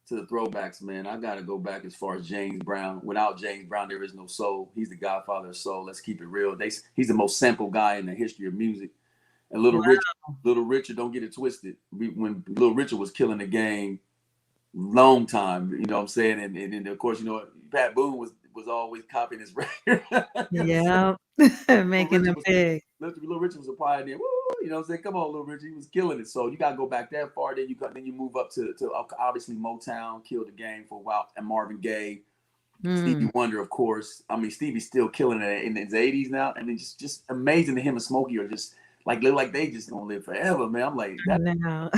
the throwbacks, man. I got to go back as far as James Brown. Without James Brown, there is no soul. He's the godfather of soul. Let's keep it real. He's the most sampled guy in the history of music. And Little Richard, don't get it twisted. When Little Richard was killing the game, long time, you know what I'm saying? And of course, Pat Boone was always copying his record. Yeah, making them big. Little Richard was a pioneer. Woo, you know what I'm saying? Come on, Little Richard, he was killing it. So you gotta go back that far. Then you move up to obviously Motown killed the game for a while, and Marvin Gaye, Stevie Wonder, of course. I mean, Stevie's still killing it in his 80s now, and it's just amazing that him and Smokey are just look like they just gonna live forever, man. I'm like that. No.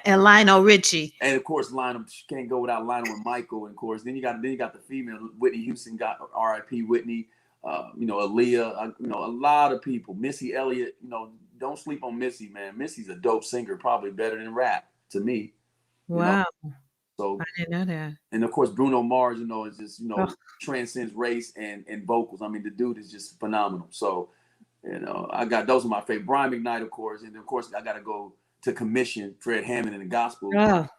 And Lionel Richie, and of course Lionel, can't go without Lionel and Michael. And of course, then you got the female Whitney Houston, got R.I.P. Whitney. Aaliyah, a lot of people. Missy Elliott, don't sleep on Missy, man. Missy's a dope singer, probably better than rap to me. Wow. So I didn't know that. And of course, Bruno Mars, is just, transcends race and vocals. I mean, the dude is just phenomenal. So, I got, those are my favorite. Brian McKnight, of course. And of course, I got to go to Commission, Fred Hammond in the gospel. Oh.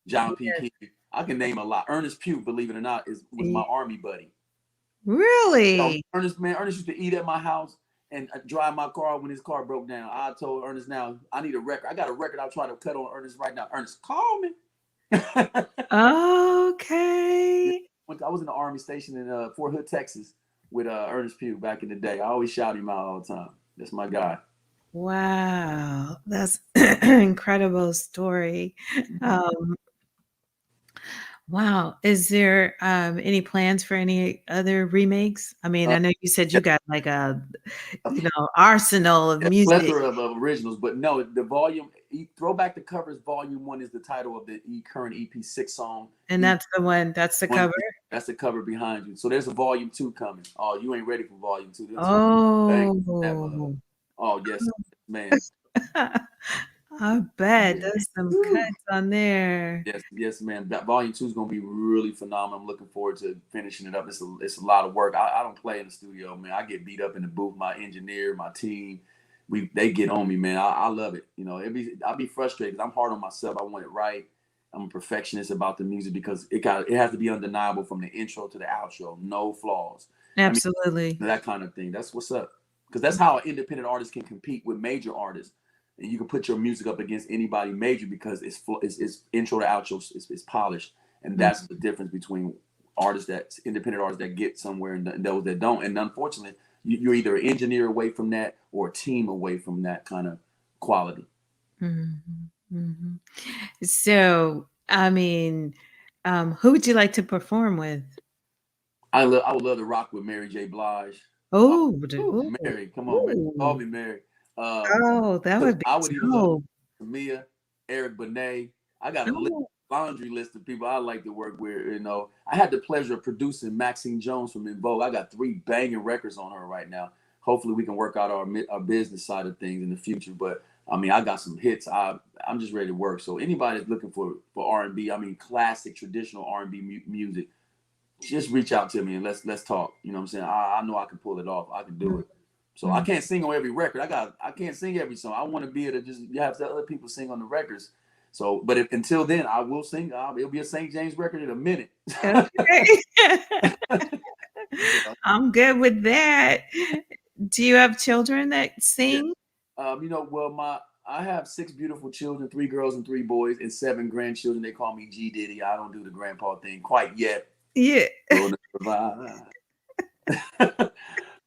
John P. King. I can name a lot. Ernest Pugh, believe it or not, was my Army buddy. Really? Ernest used to eat at my house and drive my car when his car broke down. I told Ernest, now I need a record. I got a record I'll try to cut on Ernest right now. Ernest, call me. Okay. I was in the Army station in Fort Hood, Texas with Ernest Pugh back in the day. I always shout him out all the time. That's my guy. Wow. That's an incredible story. Wow. Is there any plans for any other remakes? I mean, I know you said you got like a arsenal of music. Plethora of originals, but no, the volume, Throwback to Covers Volume 1 is the title of the current EP 6 song. And that's the one, that's the cover? That's the cover behind you. So there's a Volume 2 coming. Oh, you ain't ready for Volume 2. Oh. Oh, yes, man. I bet there's some cuts on there. Yes, man. That Volume 2 is gonna be really phenomenal. I'm looking forward to finishing it up. It's a lot of work. I don't play in the studio, man. I get beat up in the booth. My engineer, my team, they get on me, man. I love it. I'll be frustrated because I'm hard on myself. I want it right. I'm a perfectionist about the music because it has to be undeniable from the intro to the outro, no flaws. Absolutely. That kind of thing. That's what's up. Because that's how an independent artist can compete with major artists. And you can put your music up against anybody major because it's intro to outro is polished, and that's the difference between independent artists that get somewhere and those that don't. And unfortunately, you're either an engineer away from that or a team away from that kind of quality. Mm-hmm. Mm-hmm. So, who would you like to perform with? I would love to rock with Mary J. Blige. Oh, Mary, come on, man. Call me Mary. That would be I would even love Mia, Eric Benet. I got a laundry list of people I like to work with. I had the pleasure of producing Maxine Jones from In Vogue. I got 3 banging records on her right now. hopefully we can work out our business side of things in the future. But I mean, I got some hits. I'm just ready to work. So anybody that's looking for R&B, I mean, classic traditional R&B music, just reach out to me and let's talk. You know what I'm saying? I know I can pull it off. I can do it. So I can't sing on every record. I can't sing every song. I want to be able to just have the other people sing on the records. So, but until then, I will sing. It'll be a Saint Jaimz record in a minute. Okay. I'm good with that. Do you have children that sing? You know, well, I have 6 beautiful children, 3 girls and 3 boys, and 7 grandchildren. They call me G Diddy. I don't do the grandpa thing quite yet. Yeah.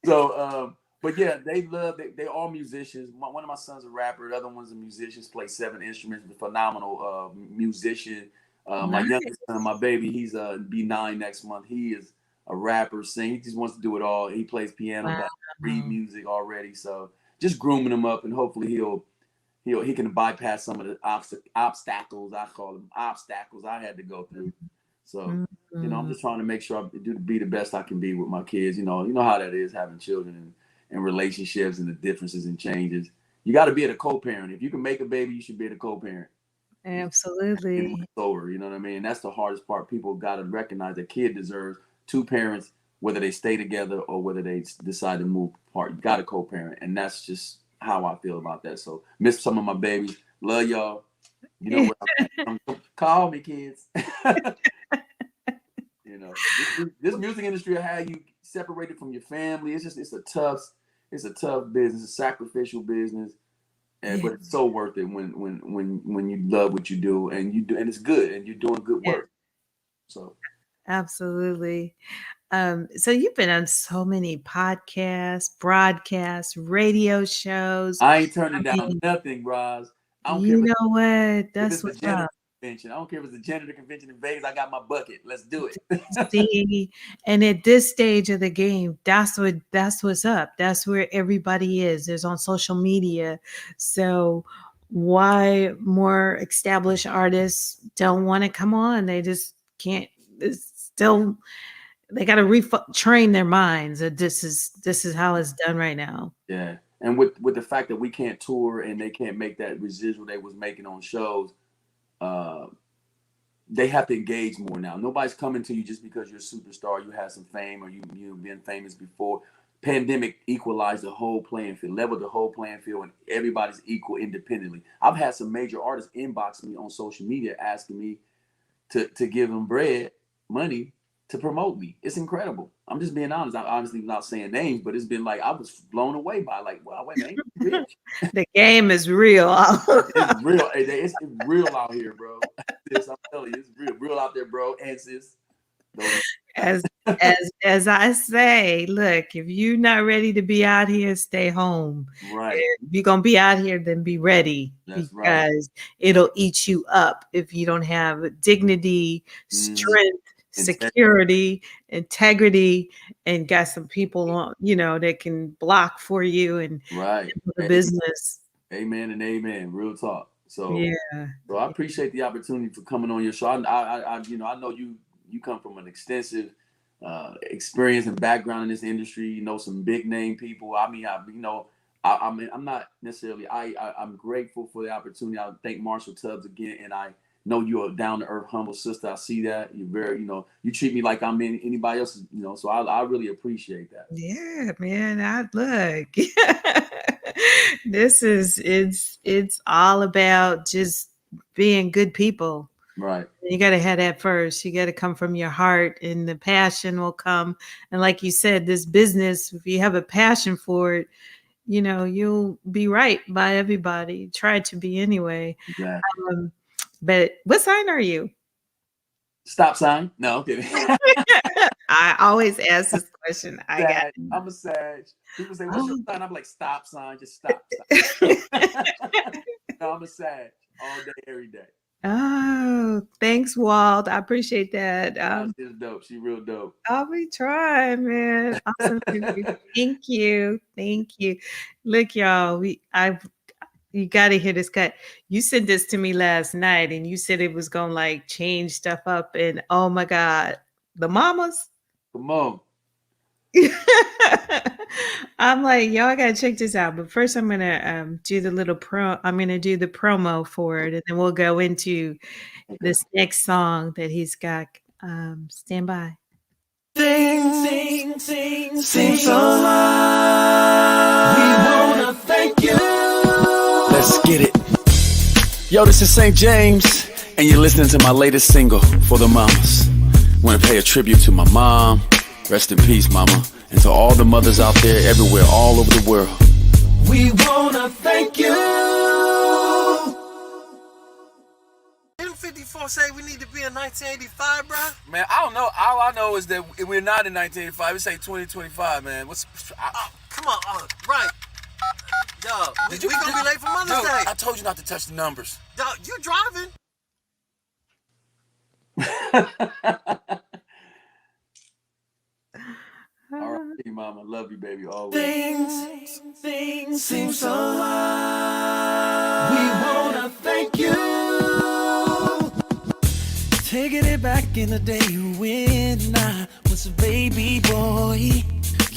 So, but yeah, they all musicians. One of my sons a rapper, the other one's a musician, plays 7 instruments, a phenomenal musician. My youngest son, my baby, he's be 9 next month. He is a rapper, sing. He just wants to do it all. He plays piano, read music already. So just grooming him up, and hopefully he can bypass some of the obstacles, I call them obstacles, I had to go through. So you know, I'm just trying to make sure I be the best I can be with my kids. You know how that is, having children and relationships and the differences and changes. You got to be able to co-parent. If you can make a baby, you should be able to co-parent. Absolutely. And it's over, you know what I mean? And that's the hardest part. People got to recognize that kid deserves 2 parents, whether they stay together or whether they decide to move apart. You got to co-parent, and that's just how I feel about that. So miss some of my babies. Love y'all. You know what? Call me, kids. You know, this music industry will have you separated from your family. It's a tough business, a sacrificial business, but it's so worth it when you love what you do and it's good and you're doing good work. So absolutely. So you've been on so many podcasts, broadcasts, radio shows. I ain't turning down nothing, Roz. I don't care. You know what? That's what's up. Convention. I don't care if it's a janitor convention in Vegas. I got my bucket. Let's do it. See, and at this stage of the game, that's what's up. That's where everybody is. There's on social media. So why more established artists don't want to come on? They just can't. It's still, they got to retrain their minds that this is how it's done right now. Yeah, and with the fact that we can't tour and they can't make that residual they was making on shows. They have to engage more now. Nobody's coming to you just because you're a superstar, you have some fame, or you've been famous before. Pandemic equalized the whole playing field, leveled the whole playing field, and everybody's equal independently. I've had some major artists inbox me on social media asking me to give them money to promote me. It's incredible. I'm just being honest. I'm obviously not saying names, but it's been like I was blown away by wow, wait a minute. The game is real. It's real. It's real out here, bro. I'm telling you, it's real out there, bro. And sis, as I say, look, if you're not ready to be out here, stay home. Right. If you're gonna be out here, then be ready. That's because it'll eat you up if you don't have dignity, strength, security, integrity, and got some people on, that can block for you and the business. Amen and amen. Real talk. So so I appreciate the opportunity for coming on your show. I know you come from an extensive experience and background in this industry. You know some big name people. I mean, I'm not necessarily. I'm grateful for the opportunity. I thank Marshall Tubbs again, and I know you're a down to earth, humble sister. I see that. You're very, you treat me like I'm anybody else. So I really appreciate that. Yeah, man. Look. It's all about just being good people. Right. You got to have that first. You got to come from your heart, and the passion will come. And like you said, this business, if you have a passion for it, you'll be right by everybody. Try to be anyway. Exactly. But what sign are you? Stop sign? No, I'm kidding. I always ask this question. I'm a Sag. People say, what's your sign? I'm like, stop sign. Just stop sign. No, I'm a Sag all day, every day. Oh, thanks, Walt. I appreciate that. She's dope. She real dope. I'll be trying, man. Awesome. Thank you. Look, y'all, you got to hear this cut. You sent this to me last night, and you said it was going to change stuff up. And oh my God, the mamas. Come on. I'm like, y'all gotta check this out. But first, I'm gonna do the little pro. I'm gonna do the promo for it, and then we'll go into this next song that he's got. Stand by. Sing so loud. We wanna thank you. Let's get it. Yo, this is Saint Jaimz, and you're listening to my latest single for the mamas. Want to pay a tribute to my mom. Rest in peace, mama. And to all the mothers out there everywhere, all over the world. We wanna thank you. Didn't 54 say we need to be in 1985, bro? Man, I don't know. All I know is that we're not in 1985. We say 2025, man. Come on, right. Dog, we gonna be late for Mother's Day. I told you not to touch the numbers. Dog, you driving? R&B, mama. Love you, baby. Always. Things seem so hard. We wanna thank you. Taking it back in the day when I was a baby boy,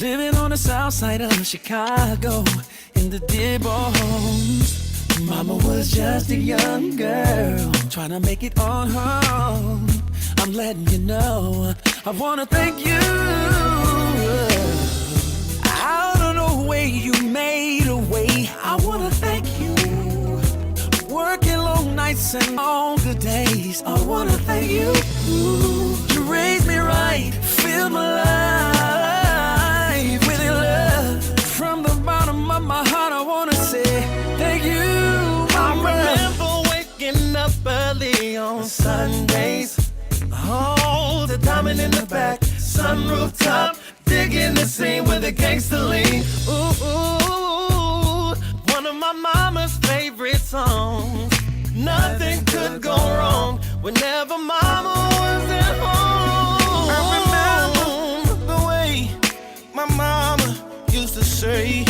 living on the south side of Chicago in the Dearborns. Mama was just a young girl trying to make it on her own. I'm letting you know I wanna thank you. Out of the way you made a way, I wanna thank you. Working long nights and longer days, I wanna thank you. You raised me right, filled my life with your love. From the bottom of my heart, I wanna say thank you. I remember waking up early on Sundays. Oh, the diamond in the back, sunroof top, digging the scene with the gangster lean. Ooh, one of my mama's favorite songs. Nothing could go wrong whenever mama was at home. I remember the way my mama used to say,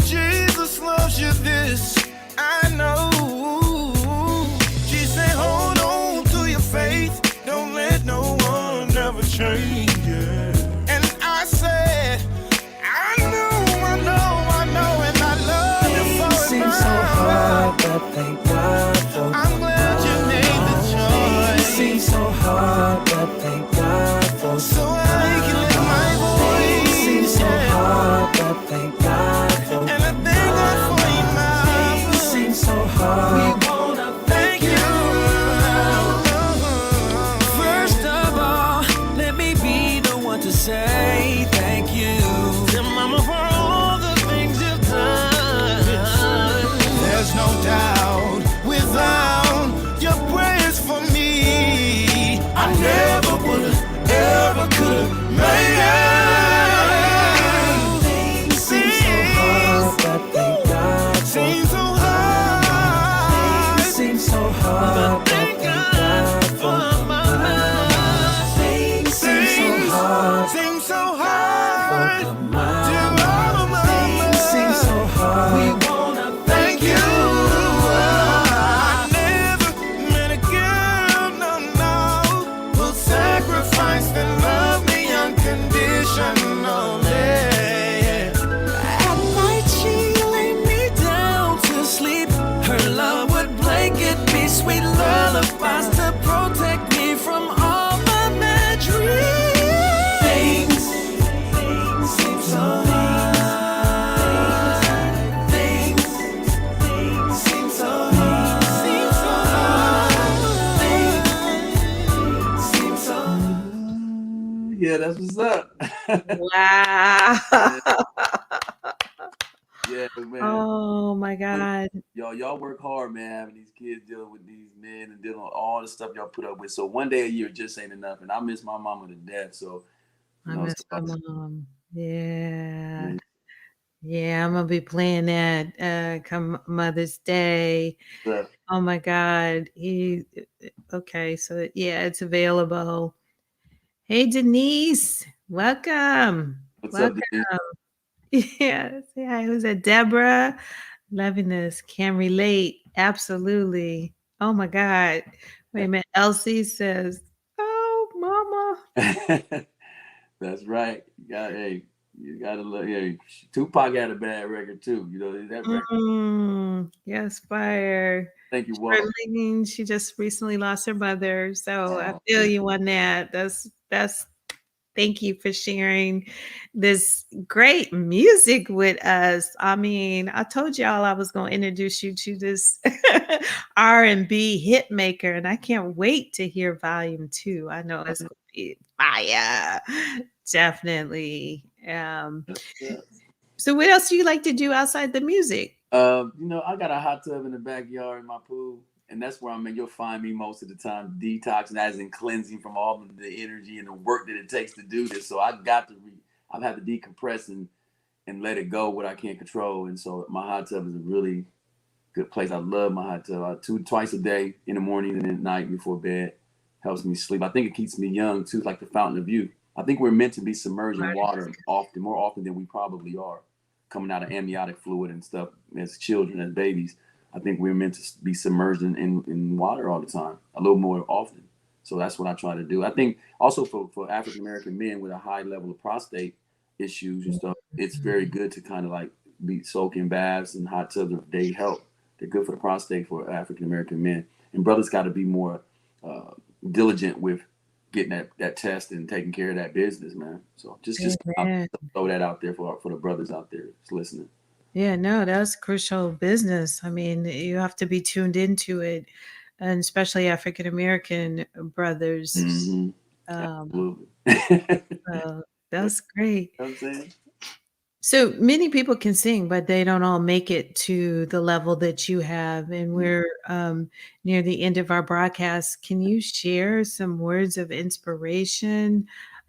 Jesus loves you, this I know. She said, hold on to your faith, don't let no one ever change you. And I said, I know, and I love you for it. Seems so hard, but thank God for I'm glad you made the choice. Seems so hard, but thank God for so I can lift my voice. Seems so hard, but thank God for and I thank God for you now. Seems so hard. We wanna thank you. First of all, let me be the one to say thank you to mama for all the things you've done. There's no doubt without your prayers for me, I never would've, ever could've made it. Seems so hard, but thank God. Seems so hard. Seems so hard, but thank God for my love. Seems so hard. Seems so hard. To all of my love. Seems so hard. We wanna thank you. I never met a girl, no, who sacrificed and loved me unconditionally. At night she laid me down to sleep. Her love would blanket me, sweet lullabies to protect me from all my bad dreams. Things seem so hard. Things seem so hard. Things seem so hard. Yeah, that's what's up. Wow. Yeah, man. Oh my God. Y'all work hard, man, having these kids dealing with these men and dealing with all the stuff y'all put up with. So one day a year just ain't enough. And I miss my mama to death. So I miss my mom. Yeah. Yeah, I'm gonna be playing that come Mother's Day. Yeah. Oh my God. Okay, so yeah, it's available. Hey Denise, welcome. What's up, Denise? Yeah, say hi. Who's that? Deborah. Loving this. Can relate. Absolutely. Oh my God. Wait a minute. Elsie says, oh, mama. That's right. Hey, You gotta look. Yeah, Tupac had a bad record too. That record. Yes, fire. Thank you, Walter. Charlene, she just recently lost her mother, so I Oh, feel you on that. That's thank you for sharing this great music with us. I mean, I told y'all I was going to introduce you to this R&B hit maker, and I can't wait to hear volume 2. I know it's going to be fire. Definitely. yeah. So what else do you like to do outside the music? I got a hot tub in the backyard in my pool, and that's where you'll find me most of the time, detoxing, as in cleansing from all of the energy and the work that it takes to do this. So I've had to decompress and let it go what I can't control. And so my hot tub is a really good place. I love my hot tub. Twice a day, in the morning and at night before bed, helps me sleep. I think it keeps me young too, like the fountain of youth. I think we're meant to be submerged in water more often than we probably are, coming out of amniotic fluid and stuff as children, as babies. I think we're meant to be submerged in water all the time, a little more often. So that's what I try to do. I think also for African American men with a high level of prostate issues and stuff, it's very good to kind of like be soaking baths and hot tubs. They help. They're good for the prostate for African American men. And brothers got to be more diligent with getting that test and taking care of that business, man. So just throw that out there for the brothers out there that's listening. Yeah, no, that's crucial business. I mean, you have to be tuned into it, and especially African American brothers. Mm-hmm. Absolutely. That's great. You know what I'm saying? So many people can sing, but they don't all make it to the level that you have. And we're near the end of our broadcast. Can you share some words of inspiration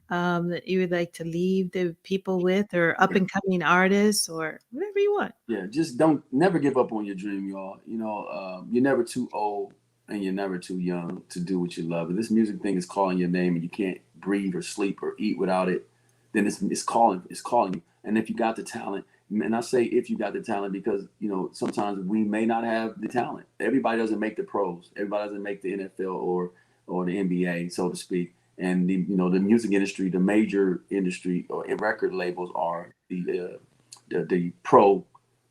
that you would like to leave the people with, or up and coming artists, or whatever you want? Yeah, just never give up on your dream, y'all. You're never too old and you're never too young to do what you love. If this music thing is calling your name and you can't breathe or sleep or eat without it, then it's calling you. And if you got the talent, and I say if you got the talent because, sometimes we may not have the talent. Everybody doesn't make the pros. Everybody doesn't make the NFL or the NBA, so to speak. And the music industry, the major industry or record labels are the pro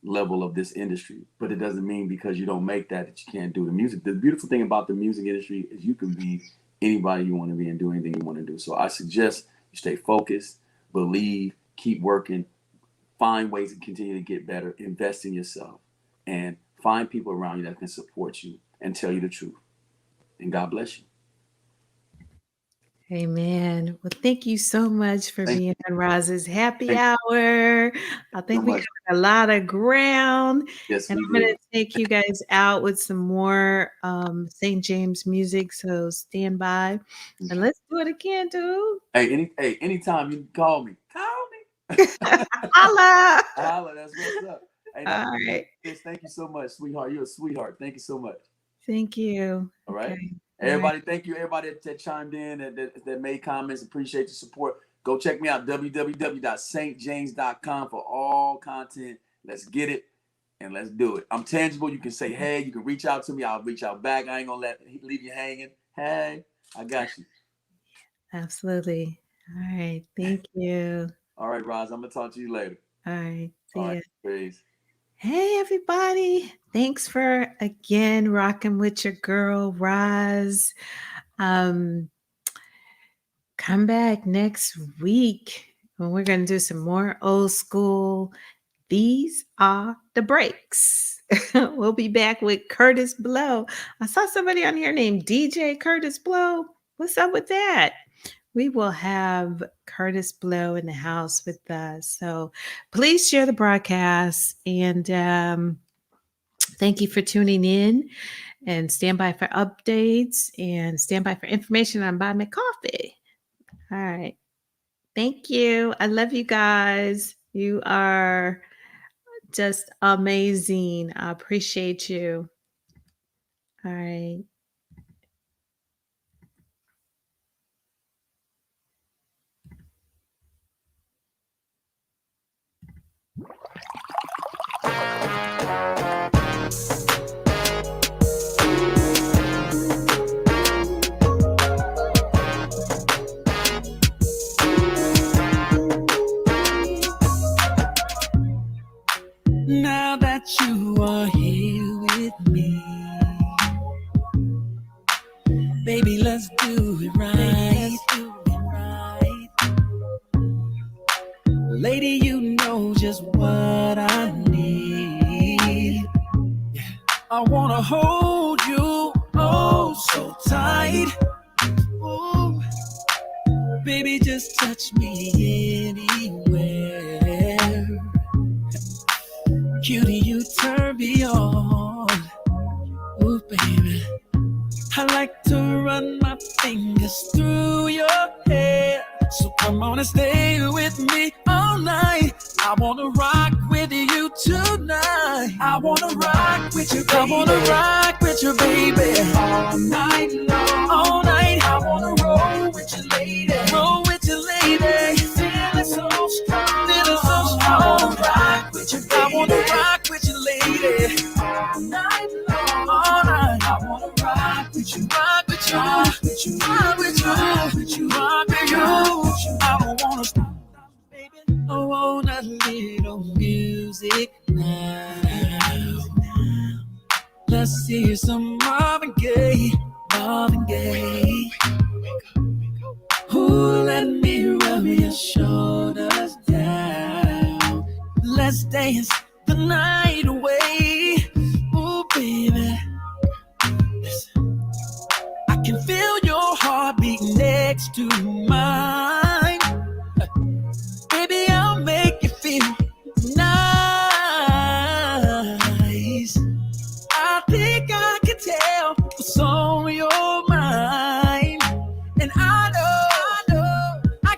level of this industry. But it doesn't mean because you don't make that you can't do the music. The beautiful thing about the music industry is you can be anybody you want to be and do anything you want to do. So I suggest you stay focused, believe, keep working, find ways to continue to get better, invest in yourself, and find people around you that can support you and tell you the truth. And God bless you. Amen. Well, thank you so much for being on Roz's Happy Hour. I think we covered a lot of ground. Yes, and I'm going to take you guys out with some more Saint Jaimz music. So stand by and let's do it again, dude. Hey, anytime you can call me. Holla. Holla, that's what's up. Hey, all right. Thank you so much, sweetheart. You're a sweetheart. Thank you so much. Thank you. All right. Okay. Everybody, thank you. Everybody that chimed in, that made comments. Appreciate your support. Go check me out, www.saintjaimz.com for all content. Let's get it and let's do it. I'm tangible. You can say, hey, you can reach out to me. I'll reach out back. I ain't going to leave you hanging. Hey, I got you. Absolutely. All right. Thank you. All right, Roz, I'm going to talk to you later. All right. See ya. Peace. Hey, everybody. Thanks for, again, rocking with your girl, Roz. Come back next week when we're going to do some more old school. These are the breaks. We'll be back with Curtis Blow. I saw somebody on here named DJ Curtis Blow. What's up with that? We will have Curtis Blow in the house with us. So please share the broadcast, and thank you for tuning in, and stand by for updates and stand by for information on Buy Me Coffee. All right. Thank you. I love you guys. You are just amazing. I appreciate you. All right. Now that you are here with me, baby, let's do it right. Lady, you know just what I need. I wanna hold you oh so tight. Ooh. Baby, just touch me anywhere. Cutie, you turn me on. Ooh, baby, I like to run my fingers through your hair. So come on and stay with me all night. I wanna rock with you tonight. I wanna rock with you, baby. I wanna rock with you, baby. All night long. All night. I wanna roll with you, lady. Roll with you, lady. Feeling so strong. Feeling so strong. I wanna rock with you, baby. I wanna rock with you, lady. All night long. All night. I wanna rock with you. Rock with you. Rock with you. Rock with you. Rock with you. Rock with you. I don't wanna stop, baby. I want a little music now. Let's hear some Marvin Gaye, Marvin Gaye. Ooh, let me rub your shoulders down. Let's dance the night away. Ooh, baby. Listen. I can feel your heartbeat next to mine.